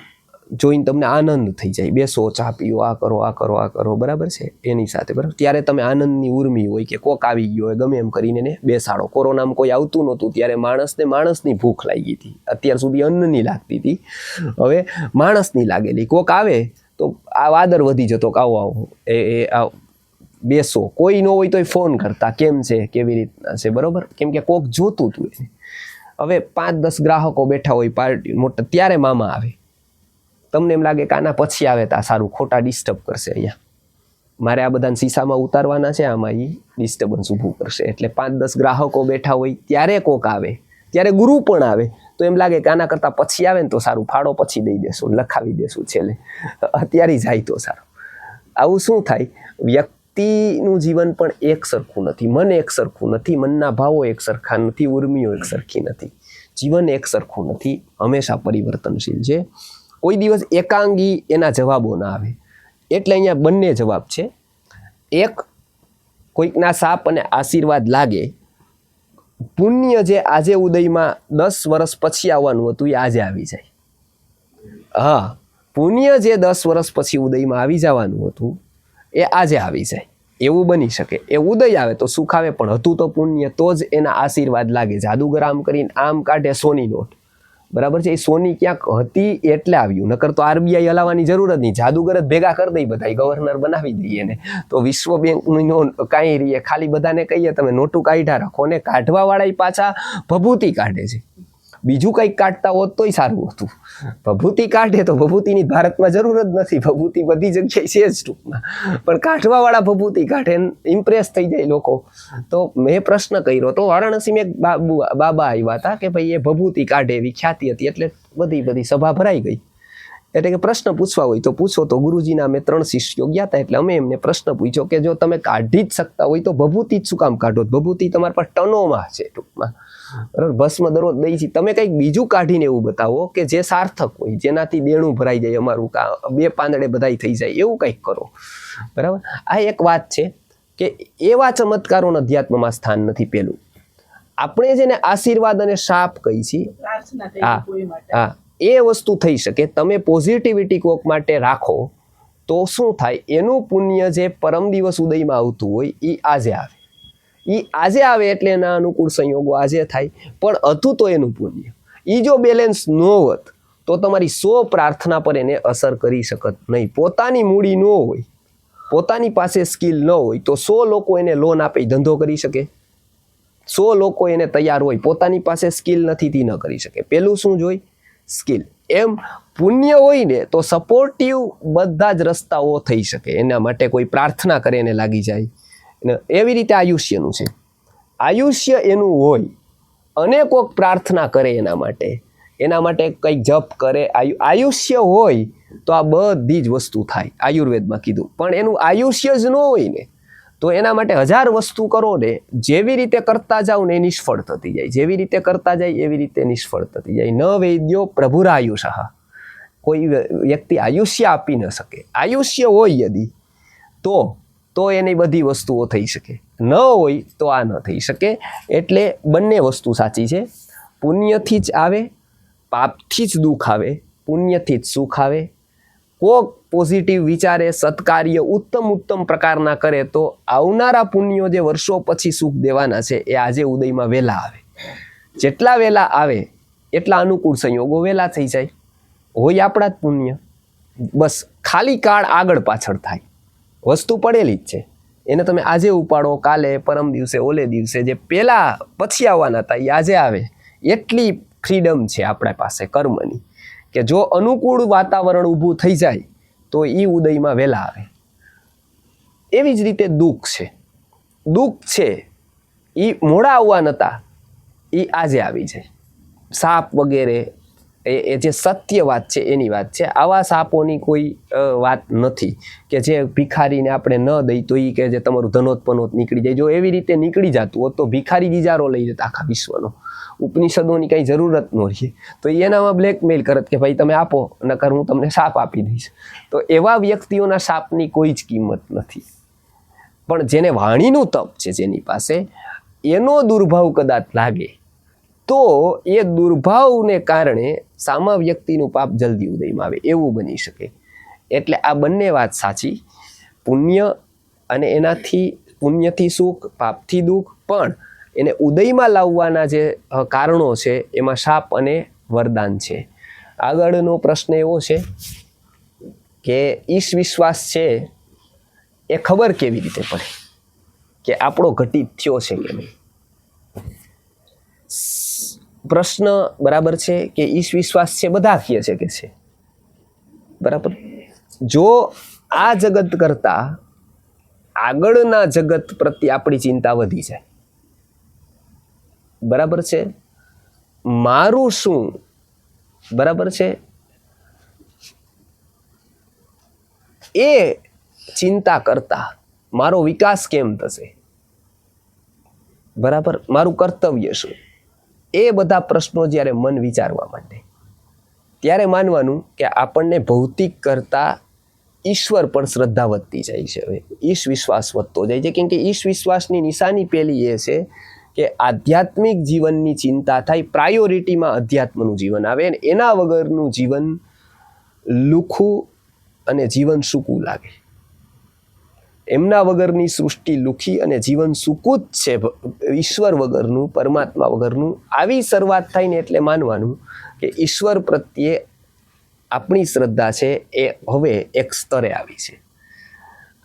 જોઈને તમને આનંદ થઈ જાય. બેસો, ચા પીઓ, આ કરો આ કરો આ કરો. બરાબર છે, એની સાથે. બરાબર, ત્યારે તમે આનંદની ઉર્મી હોય કે કોક આવી ગયો હોય, ગમે એમ કરીને એને બેસાડો. કોરોનામાં કોઈ આવતું નહોતું ત્યારે માણસની ભૂખ લાગી હતી. અત્યાર સુધી અન્નની લાગતી હતી, હવે માણસની લાગેલી. કોક આવે તો આ વાદર વધી જતો કે આવો આવો એ બેસો. કોઈ ન હોય તોય ફોન કરતા, કેમ છે, કેવી રીતના છે. બરાબર, કેમ કે કોક જોતું હતું એને. હવે 5-10 ગ્રાહકો બેઠા હોય પાર્ટી મોટા, ત્યારે મામા આવે. તમને એમ લાગે કે આના પછી આવે તા સારું, ખોટા ડિસ્ટર્બ કરશે. અહીંયા મારે આ બધાને શીશામાં ઉતારવાના છે, આમાં એ ડિસ્ટર્બન્સ ઊભું કરશે. એટલે 5-10 ગ્રાહકો બેઠા હોય ત્યારે કોક આવે, ત્યારે ગુરુ પણ આવે તો એમ લાગે કે આના કરતાં પછી આવે ને તો સારું, ફાળો પછી દઈ દેશું, લખાવી દેશું છેલ્લે, અત્યારે જાય તો સારું. આવું શું થાય? વ્યક્તિનું જીવન પણ એક સરખું નથી, મન એક સરખું નથી, મનના ભાવો એક સરખા નથી, ઉર્મિઓ એક સરખી નથી, જીવન એક સરખું નથી, હંમેશા પરિવર્તનશીલ છે. કોઈ દિવસ એકાંગી એના જવાબો ના આવે. એટલે અહીંયા બંને જવાબ છે. એક, કોઈકના શાપ અને આશીર્વાદ લાગે. પુણ્ય જે આજે ઉદયમાં 10 વર્ષ પછી આવવાનું હતું એ આજે આવી જાય. હા, પુણ્ય જે 10 વર્ષ પછી ઉદયમાં આવી જવાનું હતું એ આજે આવી જાય, એવું બની શકે. એ ઉદય આવે તો સુખ આવે, પણ હતું તો પુણ્ય, તો જ એના આશીર્વાદ લાગે. જાદુગર આમ કરીને આમ કાઢે સોની નોટ. બરાબર છે, એ સોની ક્યાંક હતી એટલે આવ્યું, નકર તો RBI હલાવવાની જરૂર જ નહીં. જાદુગર જ ભેગા કરી દઈ, બધા ગવર્નર બનાવી દઈએ ને તો વિશ્વ બેંકની નોટ કાંઈ રહીએ. ખાલી બધાને કહીએ તમે નોટું કાઢ્યા રાખો, ને કાઢવા વાળા પાછા ભભૂતિ કાઢે છે. બીજું કંઈક કાઢતા હોત તોય સારું હતું. ભભૂતિ કાઢે તો ભભૂતિની ભારતમાં જરૂર જ નથી, ભભૂતિ બધી જગ્યાએ છે જ ટૂંકમાં, પણ કાઢવા વાળા ભભૂતિ કાઢે, ઇમ્પ્રેસ થઈ જાય લોકો. તો મેં પ્રશ્ન કર્યો તો વારાણસીમાં એક બાબા આવ્યા હતા કે ભાઈ એ ભભૂતિ કાઢે એવી ખ્યાતિ હતી, એટલે બધી સભા ભરાઈ ગઈ. એટલે કે પ્રશ્ન પૂછવા હોય તો પૂછો. તો ગુરુજીના અમે 3 શિષ્યો ગયા હતા, એટલે અમે એમને પ્રશ્ન પૂછ્યો કે જો તમે કાઢી જ શકતા હોય તો ભભૂતિ જ શું કામ કાઢો? ભભૂતિ તમારા પાસે ટનોમાં છે ટૂંકમાં, બરાબર, ભસ્મ દરરોજ દઈ છે. તમે કંઈક બીજું કાઢીને એવું બતાવો કે જે સાર્થક હોય, જેનાથી દેણું ભરાઈ જાય, અમારું 2 પાંદડે બધાય થઈ જાય, એવું કંઈક કરો. બરાબર, આ એક વાત છે કે એવા ચમત્કારોનું અધ્યાત્મમાં સ્થાન નથી. પેલું આપણે જેને આશીર્વાદ અને શાપ કહી છીએ, પ્રાર્થના થઈ હા કોઈ માટે. હા, એ વસ્તુ થઈ શકે. તમે પોઝિટિવિટી કોક માટે રાખો તો શું થાય? એનું પુણ્ય જે પરમ દિવસ ઉદયમાં આવતું હોય એ આજે આવે. એ આજે આવે એટલે એના અનુકૂળ સંયોગો આજે થાય, પણ હતું તો એનું પુણ્ય. એ જો બેલેન્સ ન હોત તો તમારી 100 પ્રાર્થના પર એને અસર કરી શકત નહીં. પોતાની મૂડી ન હોય, પોતાની પાસે સ્કિલ ન હોય તો 100 લોકો એને લોન આપી ધંધો કરી શકે. 100 લોકો એને તૈયાર હોય, પોતાની પાસે સ્કિલ નથી તે ન કરી શકે. પેલું શું જોઈ? સ્કિલ. એમ પુણ્ય હોય ને તો સપોર્ટિવ બધા જ રસ્તાઓ થઈ શકે. એના માટે કોઈ પ્રાર્થના કરે એને લાગી જાય. એવી રીતે આયુષ્યનું છે. આયુષ્ય એનું હોય અને કોઈક પ્રાર્થના કરે એના માટે કંઈક જપ કરે. આયુષ્ય હોય તો આ બધી જ વસ્તુ થાય, આયુર્વેદમાં કીધું. પણ એનું આયુષ્ય જ ન હોય ને તો એના માટે 1000 વસ્તુ કરો ને, જેવી રીતે કરતા જાઓ ને એ નિષ્ફળ થતી જાય, જેવી રીતે કરતા જાય એવી રીતે નિષ્ફળ થતી જાય. ન વૈદ્યો પ્રભુરાયુષ. કોઈ વ્યક્તિ આયુષ્ય આપી ન શકે. આયુષ્ય હોય યદી તો એની બધી વસ્તુઓ થઈ શકે, ન હોય તો આ ન થઈ શકે. એટલે બંને વસ્તુ સાચી છે. પુણ્યથી જ આવે, પાપથી જ દુઃખ આવે, પુણ્યથી જ સુખ આવે. કોક પોઝિટિવ વિચારે, સત્કાર્ય ઉત્તમ પ્રકારના કરે તો આવનારા પુણ્યો જે વર્ષો પછી સુખ દેવાના છે એ આજે ઉદયમાં વહેલા આવે. જેટલા વહેલા આવે એટલા અનુકૂળ સંયોગો વહેલા થઈ જાય. હોય આપણા જ પુણ્ય, બસ ખાલી કાળ આગળ પાછળ થાય. વસ્તુ પડેલી જ છે, એને તમે આજે ઉપાડો, કાલે, પરમ દિવસે, ઓલે દિવસે, જે પહેલા પછી આવવાના હતા એ આજે આવે. એટલી ફ્રીડમ છે આપણા પાસે કર્મની કે જો અનુકૂળ વાતાવરણ ઊભું થઈ જાય તો એ ઉદયમાં વહેલા આવે. એવી જ રીતે દુઃખ છે એ મોડા આવવા નતા, એ આજે આવી જાય. સાપ વગેરે એ જે સત્ય વાત છે એની વાત છે. આવા સાપોની કોઈ વાત નથી કે જે ભિખારીને આપણે ન દઈ તો એ કે જે તમારું ધનોત નીકળી જાય. જો એવી રીતે નીકળી જતું હોત તો ભિખારી ગીજારો લઈ જતા આખા વિશ્વનો. ઉપનિષદોની કંઈ જરૂરત ન રહી. તો એનામાં બ્લેકમેલ કરત કે ભાઈ તમે આપો, નકર હું તમને સાપ આપી દઈશ. તો એવા વ્યક્તિઓના સાપની કોઈ જ કિંમત નથી. પણ જેને વાણીનું તપ છે જેની પાસે, એનો દુર્ભાવ કદાચ લાગે તો એ દુર્ભાવને કારણે સામા વ્યક્તિનું પાપ જલ્દી ઉદયમાં આવે એવું બની શકે. એટલે આ બંને વાત સાચી. પુણ્ય અને એનાથી પુણ્યથી સુખ, પાપથી દુઃખ, પણ એને ઉદયમાં લાવવાના જે કારણો છે એમાં શાપ અને વરદાન છે. આગળનો પ્રશ્ન એવો છે કે ઈશ વિશ્વાસ છે એ ખબર કેવી રીતે પડે કે આપણો ઘટિત થયો છે કે નહીં? પ્રશ્ન બરાબર છે કે ઈશ વિશ્વાસ છે બધા કહે છે કે છે, બરાબર. જો આ જગત કરતા આગળના જગત પ્રત્યે આપણી ચિંતા વધી જાય, બરાબર છે, મારું શું, બરાબર છે, એ ચિંતા કરતા મારો વિકાસ કેમ થશે, બરાબર, મારું કર્તવ્ય શું, એ બધા પ્રશ્નો જ્યારે મન વિચારવા માંડે ત્યારે માનવાનું કે આપણને ભૌતિક કરતા ઈશ્વર પર શ્રદ્ધા વધતી જાય છે. હવે ઈશ વિશ્વાસ વધતો જાય છે, કેમ કે ઈશ વિશ્વાસની નિશાની પહેલી એ છે કે આધ્યાત્મિક જીવનની ચિંતા થાય, પ્રાયોરિટીમાં અધ્યાત્મનું જીવન આવે, અને એના વગરનું જીવન લુખું અને જીવન સૂકું લાગે. એમના વગરની સૃષ્ટિ લુખી અને જીવન સૂકું જ છે, ઈશ્વર વગરનું, પરમાત્મા વગરનું. આવી શરૂઆત થાય ને એટલે માનવાનું કે ઈશ્વર પ્રત્યે આપણી શ્રદ્ધા છે એ હવે એક સ્તરે આવી છે.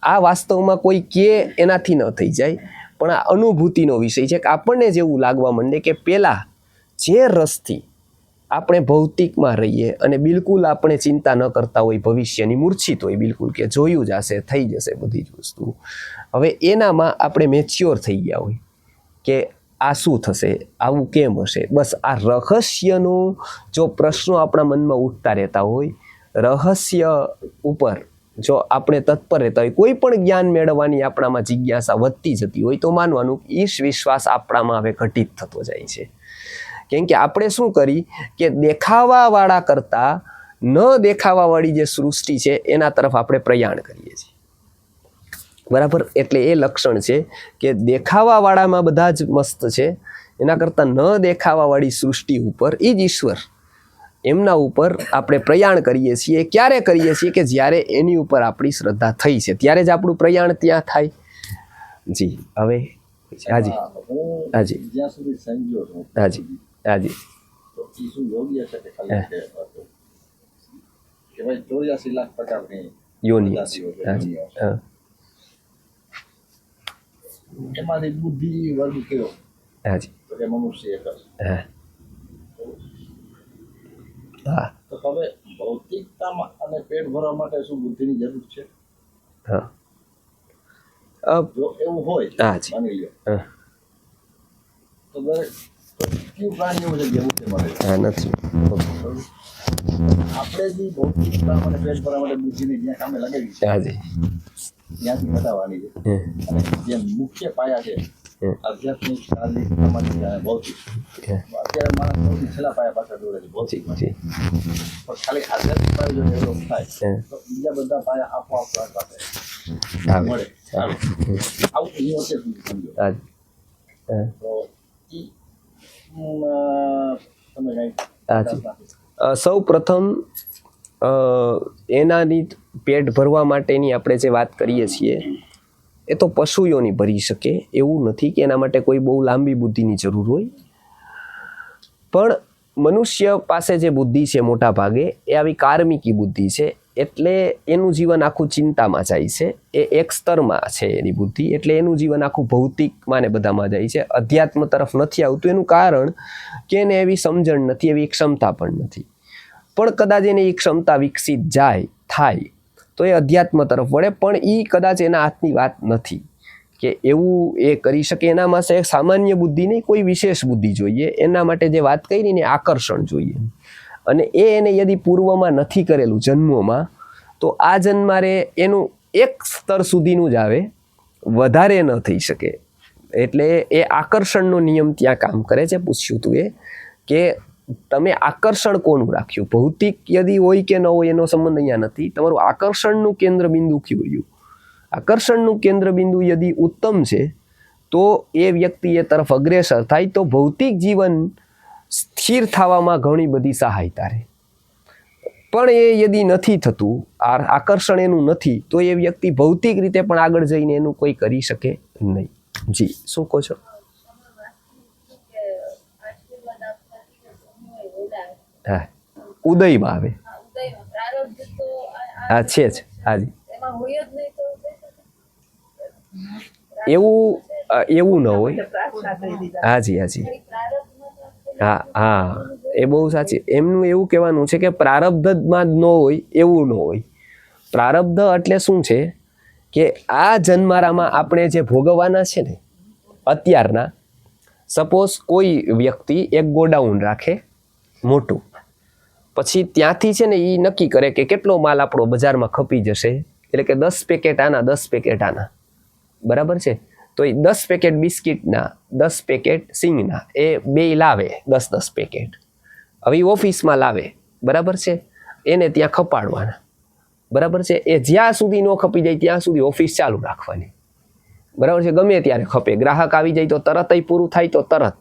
આ વાસ્તવમાં કોઈ કે એનાથી ન થઈ જાય, પણ આ અનુભૂતિનો વિષય છે કે આપણને જેવું લાગવા માંડે કે પહેલાં જે રસથી આપણે ભૌતિકમાં રહીએ અને બિલકુલ આપણે ચિંતા ન કરતા હોય ભવિષ્યની, મૂર્છિત હોય બિલકુલ કે જોયું જશે, થઈ જશે બધી જ વસ્તુ, હવે એનામાં આપણે મેચ્યોર થઈ ગયા હોય કે આ શું થશે, આવું કેમ હશે. બસ આ રહસ્યનો જો પ્રશ્નો આપણા મનમાં ઉઠતા રહેતા હોય, રહસ્ય ઉપર જો આપણે તત્પર રહેતા હોય, કોઈ પણ જ્ઞાન મેળવવાની આપણામાં જિજ્ઞાસા વધતી જતી હોય, તો માનવાનું ઈશ વિશ્વાસ આપણામાં હવે ઘટિત થતો જાય છે. કેમ કે આપણે શું કરી કે દેખાવાવાળા કરતાં ન દેખાવાવાળી જે સૃષ્ટિ છે એના તરફ આપણે પ્રયાણ કરીએ છીએ, બરાબર. એટલે એ લક્ષણ છે કે દેખાવાવાળામાં બધા જ મસ્ત છે, એના કરતાં ન દેખાવાવાળી સૃષ્ટિ ઉપર એ જ ઈશ્વર, એમના ઉપર આપણે પ્રયાણ કરીએ છીએ. ક્યારે કરીએ છીએ કે જ્યારે એની ઉપર આપણી શ્રદ્ધા થઈ છે ત્યારે જ આપણું પ્રયાણ ત્યાં થાય. જી હવે હાજી હાજી જ્યાં સુધી સમજો છો હાજી હાજી તો એ શું યોગ્ય છે કે ખાલી કે ભાઈ 84 લાખ પ્રકારની યોની જાતિઓ છે, હાજી યોનિઓ છે. હા એમાંથી બુદ્ધિ વર્ગ કયો હાજી તો કે મનુષ્ય એક જ. હા હા તો હવે ભૌતિકતામાં અને પેટ ભરવા માટે શું બુદ્ધિની જરૂર છે? હા જો એવું હોય હાજી માની લ્યો હા તો દરેક કયું પ્રાણી એવું છે જે બુદ્ધિ મળે છે? હા નથી આપણે જે ભૌતિકતા અને પેટ ભરવા માટે બુદ્ધિની જ્યાં કામે લગાવી છે હાજી ત્યાંથી ઘટાડવાની છે. હમ અને જે મુખ્ય પાયા છે આધ્યાત્મિક, શારીરિક, સામાજિક અને ભૌતિક, અત્યારે માણસ સૌથી છેલ્લા પાયા પાછળ દોડે છે ભૌતિક. જી પણ ખાલી આધ્યાત્મિક પાયો જો ડેવલપ થાય તો બીજા બધા પાયા આપોઆપ આપણી પાસે આવે મળે. આવું હું અત્યાર સુધી સમજો. હાજી હા તો ઈ તમે કઈ હાજી સૌ પ્રથમ એનાની પેટ ભરવા માટેની આપણે જે વાત કરીએ છીએ એ તો પશુઓની ભરી શકે, એવું નથી કે એના માટે કોઈ બહુ લાંબી બુદ્ધિની જરૂર હોય. પણ મનુષ્ય પાસે જે બુદ્ધિ છે મોટા ભાગે એ આવી કાર્મિકી બુદ્ધિ છે, એટલે એનું જીવન આખું ચિંતામાં જાય છે. એ એક સ્તરમાં છે એની બુદ્ધિ, એટલે એનું જીવન આખું ભૌતિકમાં ને બધામાં જાય છે, અધ્યાત્મ તરફ નથી આવતું. એનું કારણ કે એને એવી સમજણ નથી, એવી ક્ષમતા પણ નથી. પણ કદાચ એને એ ક્ષમતા વિકસિત થાય તો એ અધ્યાત્મ તરફ વળે, પણ એ કદાચ એના હાથની વાત નથી કે એવું એ કરી શકે. એના માટે સામાન્ય બુદ્ધિ નહીં, કોઈ વિશેષ બુદ્ધિ જોઈએ. એના માટે જે વાત કરી ને આકર્ષણ જોઈએ, અને એને યદી પૂર્વમાં નથી કરેલું જન્મોમાં, તો આ જન્મારે એનું એક સ્તર સુધીનું જ આવે, વધારે ન થઈ શકે. એટલે એ આકર્ષણનો નિયમ ત્યાં કામ કરે છે. પૂછ્યું તું એ કે તમે આકર્ષણ કોનું રાખ્યું, ભૌતિક યદી હોય કે ન હોય એનો સંબંધ અહીંયા નથી. તમારું આકર્ષણનું કેન્દ્ર બિંદુ કયું રહ્યું, આકર્ષણનું કેન્દ્ર બિંદુ યદી ઉત્તમ છે તો એ વ્યક્તિ એ તરફ અગ્રેસર થાય, તો ભૌતિક જીવન સ્થિર થવામાં ઘણી બધી સહાયતા રહે. પણ એ યદી નથી થતું, આકર્ષણ એનું નથી, તો એ વ્યક્તિ ભૌતિક રીતે પણ આગળ જઈને એનું કોઈ કરી શકે નહીં. જી, શું કહો છો? હા, ઉદયમાં આવે. હા, છે જ. હાજી, એવું ન હોય. હાજી. હા, એ બહુ સાચી. એમનું એવું કહેવાનું છે કે પ્રારબ્ધમાં જ ન હોય એવું ન હોય. પ્રારબ્ધ એટલે શું છે કે આ જન્મારામાં આપણે જે ભોગવવાના છે ને અત્યારના, સપોઝ કોઈ વ્યક્તિ એક ગોડાઉન રાખે મોટું, પછી ત્યાંથી છે ને એ નક્કી કરે કે કેટલો માલ આપણો બજારમાં ખપી જશે, એટલે કે 10 પેકેટ આના, 10 પેકેટ આના, બરાબર છે. તો એ 10 પેકેટ બિસ્કિટના, 10 પેકેટ સિંગના, એ બે લાવે 10 પેકેટ. હવે ઓફિસમાં લાવે, બરાબર છે, એને ત્યાં ખપાડવાના, બરાબર છે. એ જ્યાં સુધી ન ખપી જાય ત્યાં સુધી ઓફિસ ચાલુ રાખવાની, બરાબર છે. ગમે ત્યારે ખપે, ગ્રાહક આવી જાય તો તરત પૂરું થાય તો તરત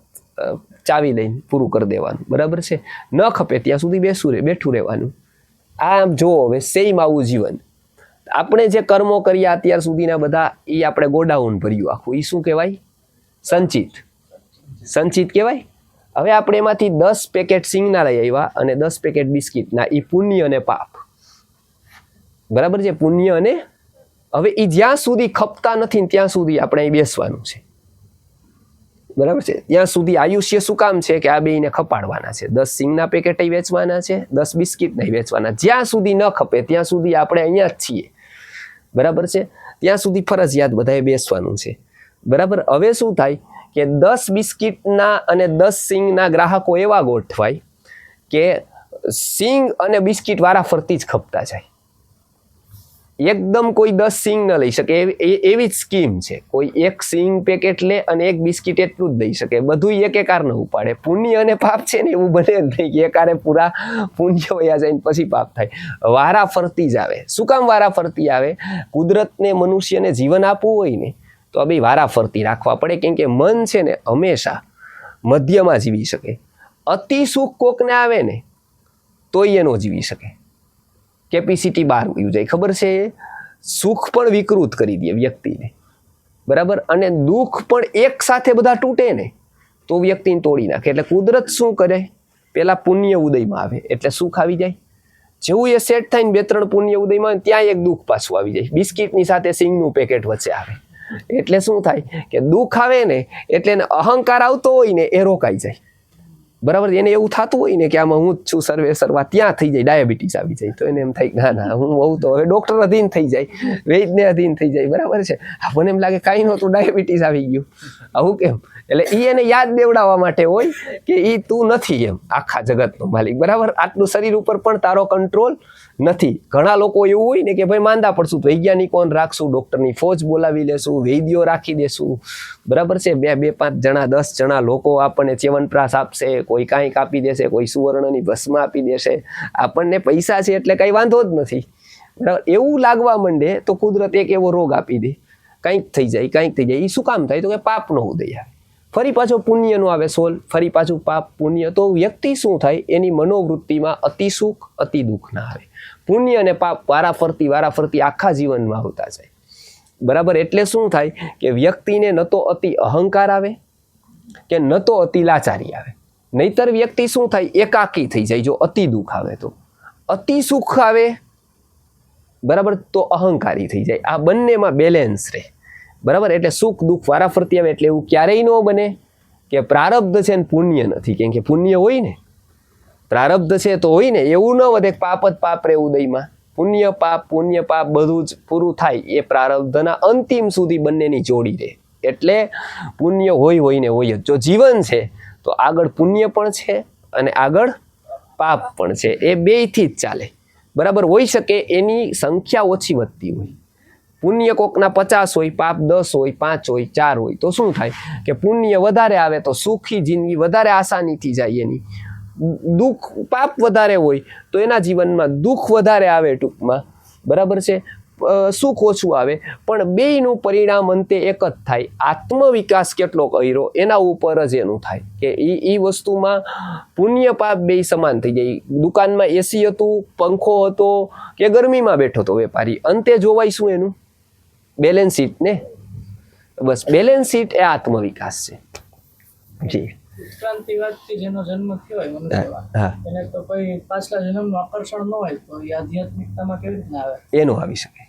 ચાવી લઈને પૂરું કરી દેવાનું, બરાબર છે. ન ખપે ત્યાં સુધી બેઠું રહેવાનું. આમ જો હવે સેમ આવું જીવન, આપણે જે કર્મો કર્યા અત્યાર સુધીના બધા, એ આપણે ગોડાઉન ભર્યું આખું, એ શું કહેવાય? સંચિત કહેવાય. હવે આપણે એમાંથી 10 પેકેટ સિંગના લઈ આવ્યા અને 10 પેકેટ બિસ્કિટના, એ પુણ્ય અને પાપ, બરાબર છે, પુણ્ય અને. હવે એ જ્યાં સુધી ખપતા નથી ત્યાં સુધી આપણે અહીં બેસવાનું છે, બરાબર છે. ત્યાં સુધી આયુષ્ય શું કામ છે કે આ બેને ખપાડવાના છે. 10 સિંગના પેકેટ વેચવાના છે, 10 બિસ્કિટના વેચવાના. જ્યાં સુધી ન ખપે ત્યાં સુધી આપણે અહીંયા જ છીએ, બરાબર છે. ત્યાં સુધી ફરજિયાત બધાએ બેસવાનું છે, બરાબર. હવે શું થાય કે 10 બિસ્કિટના અને 10 સિંગના ગ્રાહકો એવા ગોઠવાય કે સિંગ અને બિસ્કિટ વારાફરતી જ ખપતા જાય. એકદમ કોઈ 10 સિંગ ન લઈ શકે એવી જ સ્કીમ છે. કોઈ એક સિંગ પેકેટ લે અને એક બિસ્કિટ એટલું જ લઈ શકે, બધું એકાર ન ઉપાડે. પુણ્ય અને પાપ છે ને એવું બને જ નહીં કે એકારે પૂરા પુણ્ય વયા જાય પછી પાપ થાય. વારા ફરતી જ આવે. શું કામ વારા ફરતી આવે? કુદરતને મનુષ્યને જીવન આપવું હોય ને તો આ બે વારા ફરતી રાખવા પડે, કેમ કે મન છે ને હંમેશા મધ્યમાં જીવી શકે. અતિ સુખ કોકને આવે ને તોય એનો જીવી શકે, કેપેસિટી બહાર વયું જાય. ખબર છે, સુખ પણ વિકૃત કરી દે વ્યક્તિને, બરાબર, અને દુઃખ પણ એક સાથે બધા તૂટે ને તો વ્યક્તિને તોડી નાખે. એટલે કુદરત શું કરે, પેલા પુણ્ય ઉદયમાં આવે એટલે સુખ આવી જાય. જેવું એ સેટ થાય ને 2-3 પુણ્ય ઉદયમાં ત્યાં એક દુઃખ પાછું આવી જાય. બિસ્કિટની સાથે સિંગનું પેકેટ વચ્ચે આવે એટલે શું થાય કે દુઃખ આવે ને એટલે એને અહંકાર આવતો હોય ને એ રોકાઈ જાય, બરાબર. એને એવું થતું હોય ને કે આમાં હું જ છું સર્વા, ત્યાં થઈ જાય ડાયાબિટીસ આવી જાય. તો એને એમ થાય ના હું બહુ તો હવે ડોક્ટર અધીન થઈ જાય, વૈદ્યને અધીન થઈ જાય, બરાબર છે. આપણને એમ લાગે કાંઈ નહોતું, ડાયાબિટીસ આવી ગયું, આવું કેમ? એટલે એ એને યાદ દેવડાવવા માટે હોય કે એ તું નથી એમ આખા જગતનો માલિક, બરાબર. આટલું શરીર ઉપર પણ તારો કંટ્રોલ નથી. ઘણા લોકો એવું હોય ને કે ભાઈ માંદા પડશું તો વૈજ્ઞાનિકોને રાખશું, ડૉક્ટરની ફોજ બોલાવી લેશું, વૈદ્યો રાખી દેશું, બરાબર છે. 2-5 જણા 10 જણા લોકો આપણને ચ્યવનપ્રાશ આપશે, કોઈ કાંઈક આપી દેશે, કોઈ સુવર્ણની ભસ્મ આપી દેશે. આપણને પૈસા છે એટલે કંઈ વાંધો જ નથી, બરાબર. એવું લાગવા માંડે તો કુદરત એક એવો રોગ આપી દે, કંઈક થઈ જાય. એ શું કામ થાય તો કે પાપનો ઉદય આવે. ફરી પાછો પુણ્યનો આવે સોલ, ફરી પાછું પાપ પુણ્ય. તો વ્યક્તિ શું થાય, એની મનોવૃત્તિમાં અતિ સુખ અતિ દુઃખ ના આવે. પુણ્ય અને પાપ વારાફરતી આખા જીવનમાં આવતા જાય. બરાબર, એટલે શું થાય કે વ્યક્તિને ન તો અતિ અહંકાર આવે કે ન તો અતિ લાચારી આવે. નહીતર વ્યક્તિ શું થાય, એકાકી થઈ જાય. જો અતિ દુઃખ આવે તો, અતિ સુખ આવે બરાબર તો અહંકારી થઈ જાય. આ બંનેમાં બેલેન્સ રહે. બરાબર, એટલે સુખ દુઃખ વારાફરતી આવે. એટલે એવું ક્યારેય ન બને કે પ્રારબ્ધ છે ને પુણ્ય નથી. કેમ કે પુણ્ય હોય ને, પ્રારબ્ધ છે તો હોય ને. એવું ન વધે પાપ જ પાપ રહે ઉદયમાં. પુણ્ય પાપ બધું જ પૂરું થાય એ પ્રારબ્ધના અંતિમ સુધી બંનેની જોડી રહે. એટલે પુણ્ય હોય ને હોય જ. જો જીવન છે તો આગળ પુણ્ય પણ છે અને આગળ પાપ પણ છે. એ બેયથી જ ચાલે. બરાબર, હોઈ શકે એની સંખ્યા ઓછી વધતી હોય. પુણ્ય કોકના 50 હોય, પાપ 10 હોય, 5 હોય, 4 હોય. તો શું થાય કે પુણ્ય વધારે આવે તો સુખી જિંદગી વધારે આસાનીથી જાય એની. દુઃખ પાપ વધારે હોય તો એના જીવનમાં દુઃખ વધારે આવે ટૂંકમાં. બરાબર છે, સુખ ઓછું આવે. પણ બેયનું પરિણામ અંતે એક જ થાય. આત્મવિકાસ કેટલો કર્યો એના ઉપર જ એનું થાય કે એ વસ્તુમાં પુણ્ય પાપ બેય સમાન થઈ જાય. દુકાનમાં એસી હતું, પંખો હતો કે ગરમીમાં બેઠો હતો વેપારી, અંતે જોવાય શું એનું બેલેન્સ શીટ ને. બસ બેલેન્સ શીટ એ આત્મવિકાસ છે. જી ઉત્ક્રાંતિવાદથી જેનો જન્મ થયો હોય મનુષ્યમાં, એને તો કોઈ પાછલા જન્મનું આકર્ષણ ન હોય તો એ આધ્યાત્મિકતામાં કેવી રીતના આવે? એનું આવી શકે.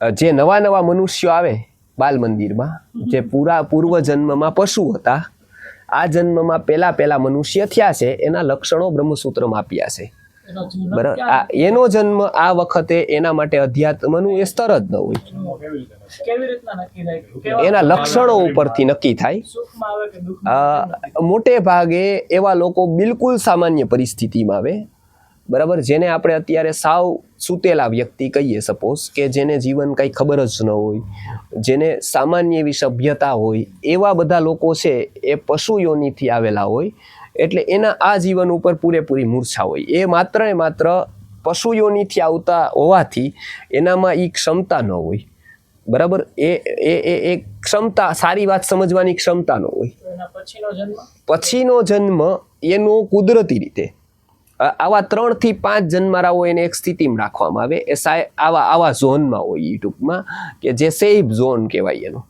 જે નવા મનુષ્યો આવે બાલ મંદિરમાં, જે પૂર્વ જન્મમાં પશુ હતા, આ જન્મમાં પહેલા મનુષ્ય થયા છે, એના લક્ષણો બ્રહ્મસૂત્રમાં આપ્યા છે. બરાબર, એનો જન્મ આ વખતે એના માટે અધ્યાત્મનું એ સ્તર જ ન હોય. કેવી રીતના નક્કી થાય? એના લક્ષણો ઉપરથી નક્કી થાય. સુખમાં આવે કે દુઃખમાં? મોટે ભાગે એવા લોકો બિલકુલ સામાન્ય પરિસ્થિતિમાં આવે. બરાબર, જેને આપણે અત્યારે સાવ સૂતેલા વ્યક્તિ કહીએ, સપોઝ કે જેને જીવન કંઈ ખબર જ ન હોય, જેને સામાન્ય એવી સભ્યતા હોય, એવા બધા લોકો છે એ પશુ યોનિથી આવેલા હોય. એટલે એના આ જીવન ઉપર પૂરેપૂરી મૂર્છા હોય. એ માત્ર ને માત્ર પશુ યોનિથી આવતા હોવાથી એનામાં એ ક્ષમતા ન હોય. બરાબર, એ ક્ષમતા, સારી વાત સમજવાની ક્ષમતા ન હોય. પછીનો જન્મ એનો કુદરતી રીતે આવા 3 થી 5 જન્મારાઓ એને એક સ્થિતિમાં રાખવામાં આવે. એ આવા ઝોનમાં હોય એ ટૂંકમાં, કે જે સેફ ઝોન કહેવાય એનો.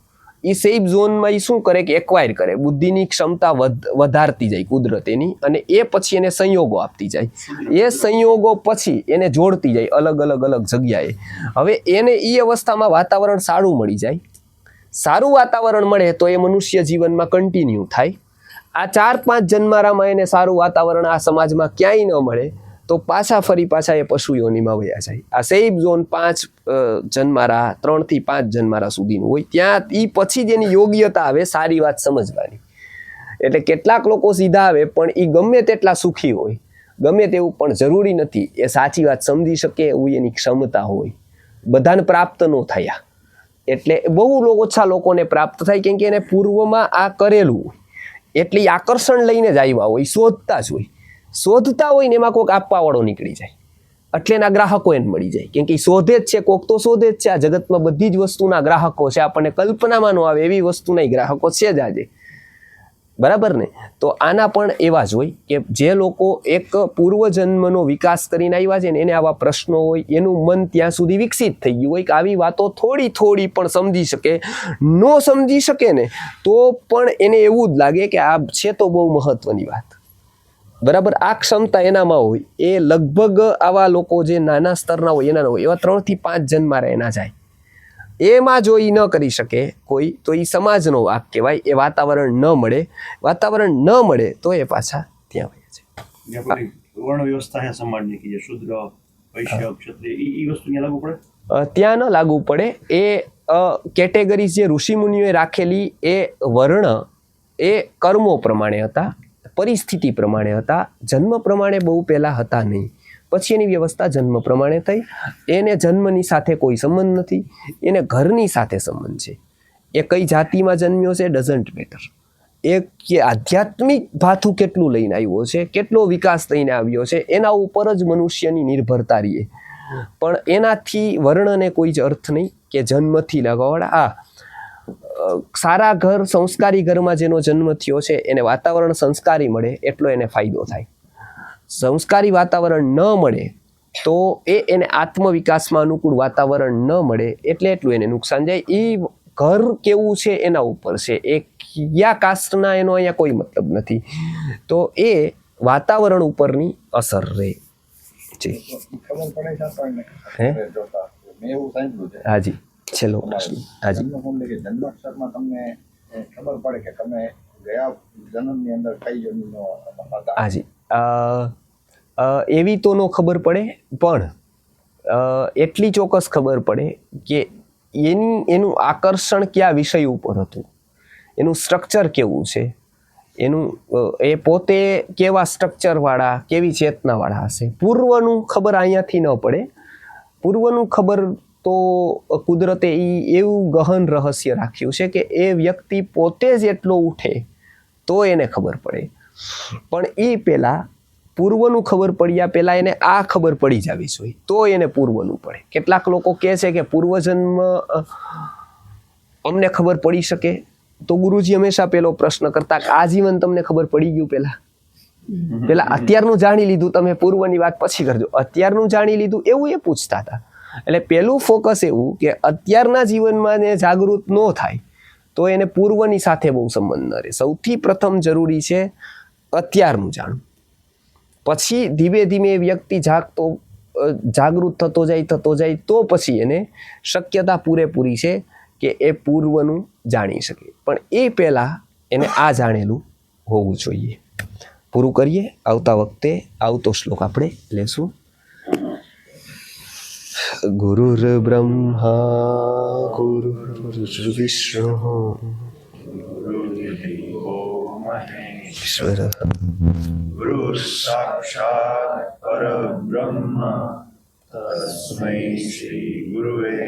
એ સેફ ઝોનમાં એ શું કરે કે એક્વાયર કરે, બુદ્ધિની ક્ષમતા વધારતી જાય કુદરત એની, અને એ પછી એને સંયોગો આપતી જાય. એ સંયોગો પછી એને જોડતી જાય અલગ જગ્યાએ. હવે એને એ અવસ્થામાં વાતાવરણ સારું મળી જાય. સારું વાતાવરણ મળે તો એ મનુષ્ય જીવનમાં કન્ટિન્યુ થાય. આ 4-5 જન્મારામાં એને સારું વાતાવરણ આ સમાજમાં ક્યાંય ન મળે તો ફરી પાછા એ પશુ યોનિમાં વયા જાય. આ સેફ ઝોન 5 જન્મારા, 3 થી 5 જન્મારા સુધીનું હોય. ત્યાં એ પછી જેની યોગ્યતા આવે સારી વાત સમજવાની. એટલે કેટલાક લોકો સીધા આવે પણ એ ગમે તેટલા સુખી હોય, ગમે તેવું પણ જરૂરી નથી એ સાચી વાત સમજી શકે એવું એની ક્ષમતા હોય. બધાને પ્રાપ્ત ન થયા, એટલે બહુ ઓછા લોકોને પ્રાપ્ત થાય, કેમ કે એને પૂર્વમાં આ કરેલું હોય. એટલે આકર્ષણ લઈને જ આવ્યા હોય, શોધતા હોય ને એમાં કોઈક આપવાવાળો નીકળી જાય, એટલે એના ગ્રાહકો એને મળી જાય. કેમ કે શોધે જ છે, કોક તો શોધે જ છે. આ જગતમાં બધી જ વસ્તુના ગ્રાહકો છે, આપણને કલ્પનામાં ન આવે એવી વસ્તુના ગ્રાહકો છે જ આજે. બરાબર ને? તો આના પણ એવા જ હોય કે જે લોકો એક પૂર્વજન્મનો વિકાસ કરીને આવ્યા છે ને, એને આવા પ્રશ્નો હોય, એનું મન ત્યાં સુધી વિકસિત થઈ ગયું હોય કે આવી વાતો થોડી પણ સમજી શકે. ન સમજી શકે ને તો પણ એને એવું જ લાગે કે આ છે તો બહુ મહત્વની વાત. બરાબર, આ ક્ષમતા એનામાં હોય. એ લગભગ આવા લોકો જે નાના સ્તરના હોય એના હોય, એવા 3 થી 5 જન્મારા એના જાય. એમાં જો એ ન કરી શકે કોઈ, તો એ સમાજનો વાક કહેવાય. એ વાતાવરણ ન મળે તો એ પાછા ત્યાં હોય છે. વર્ણ વ્યવસ્થા છે સમાજની કે જે શુદ્ર, વૈશ્ય, ક્ષત્રિય, એ વસ્તુ ત્યાં લાગુ પડે? ત્યાં ન લાગુ પડે. એ કેટેગરીઝ જે ઋષિમુનિઓએ રાખેલી એ વર્ણ એ કર્મો પ્રમાણે હતા, પરિસ્થિતિ પ્રમાણે હતા, જન્મ પ્રમાણે બહુ પહેલા હતા નહીં. પછી એની વ્યવસ્થા જન્મ પ્રમાણે થઈ. એને જન્મની સાથે કોઈ સંબંધ નથી, એને ઘરની સાથે સંબંધ છે. એ કઈ જાતિમાં જન્મ્યો છે ડઝન્ટ મેટર. એ કે આધ્યાત્મિક ભાથું કેટલું લઈને આવ્યો છે, કેટલો વિકાસ લઈને આવ્યો છે, એના ઉપર જ મનુષ્યની નિર્ભરતા રહીએ. પણ એનાથી વર્ણને કોઈ જ અર્થ નહીં કે જન્મથી લગાવડા. સારા ઘર, સંસ્કારી ઘરમાં જેનો જન્મ થયો છે એને વાતાવરણ સંસ્કારી મળે એટલો એને ફાયદો થાય. સંસ્કારી વાતાવરણ ન મળે તો એને આત્મવિકાસમાં અનુકૂળ વાતાવરણ ન મળે એટલે એટલું એને નુકસાન જાય. એ ઘર કેવું છે એના ઉપર છે, એ કયા કાસ્ટના એનો અહીંયા કોઈ મતલબ નથી. તો એ વાતાવરણ ઉપરની અસર રહે છે. ખબર પડે છે આપણને હે? જોતા મેં એવું સાંભળ્યું છે હાજી, છેલ્લો પ્રશ્ન. હાજી, જન્માક્ષરમાં તમને ખબર પડે કે તમે ગયા જન્મની અંદર કઈ યોનિનો હતા. હાજી. એવી તો નો ખબર પડે, પણ એટલી ચોક્કસ ખબર પડે કે એનું આકર્ષણ કયા વિષય ઉપર હતું, એનું સ્ટ્રક્ચર કેવું છે, એનું એ પોતે કેવા સ્ટ્રક્ચરવાળા, કેવી ચેતનાવાળા હશે. પૂર્વનું ખબર અહીંયાથી ન પડે. પૂર્વનું ખબર તો કુદરતે એવું ગહન રહસ્ય રાખ્યું છે કે એ વ્યક્તિ પોતે જ એટલો ઉઠે તો એને ખબર પડે. પણ એ પહેલાં પૂર્વનું ખબર પડ્યા પહેલાં એને આ ખબર પડી જવી જોઈએ તો એને પૂર્વનું પડે. કેટલાક લોકો કહે છે કે પૂર્વજન્મ અમને ખબર પડી શકે, તો ગુરુજી હંમેશા પેલો પ્રશ્ન કરતા કે આ જીવન તમને ખબર પડી ગયું પહેલા અત્યારનું જાણી લીધું, તમે પૂર્વની વાત પછી કરજો. અત્યારનું જાણી લીધું એવું એ પૂછતા હતા. એટલે પહેલું ફોકસ એવું કે અત્યારના જીવનમાં ને જાગૃત ન થાય તો એને પૂર્વની સાથે બહુ સંબંધ ન રહે. સૌથી પ્રથમ જરૂરી છે અત્યારનું જાણવું. પછી ધીમે ધીમે વ્યક્તિ જાગૃત થતો જાય તો પછી એને શક્યતા પૂરેપૂરી છે કે એ પૂર્વનું જાણી શકે. પણ એ પહેલાં એને આ જાણેલું હોવું જોઈએ. પૂરું કરીએ. આવતા વખતે આવતો શ્લોક આપણે લેશું. ગુરુર બ્રહ્મા ગુરુર્વિષ્ણુ ઈશ્વર ગુરુ સાક્ષાત પરબ્રહ્મ તસ્મૈ શ્રી ગુરુવે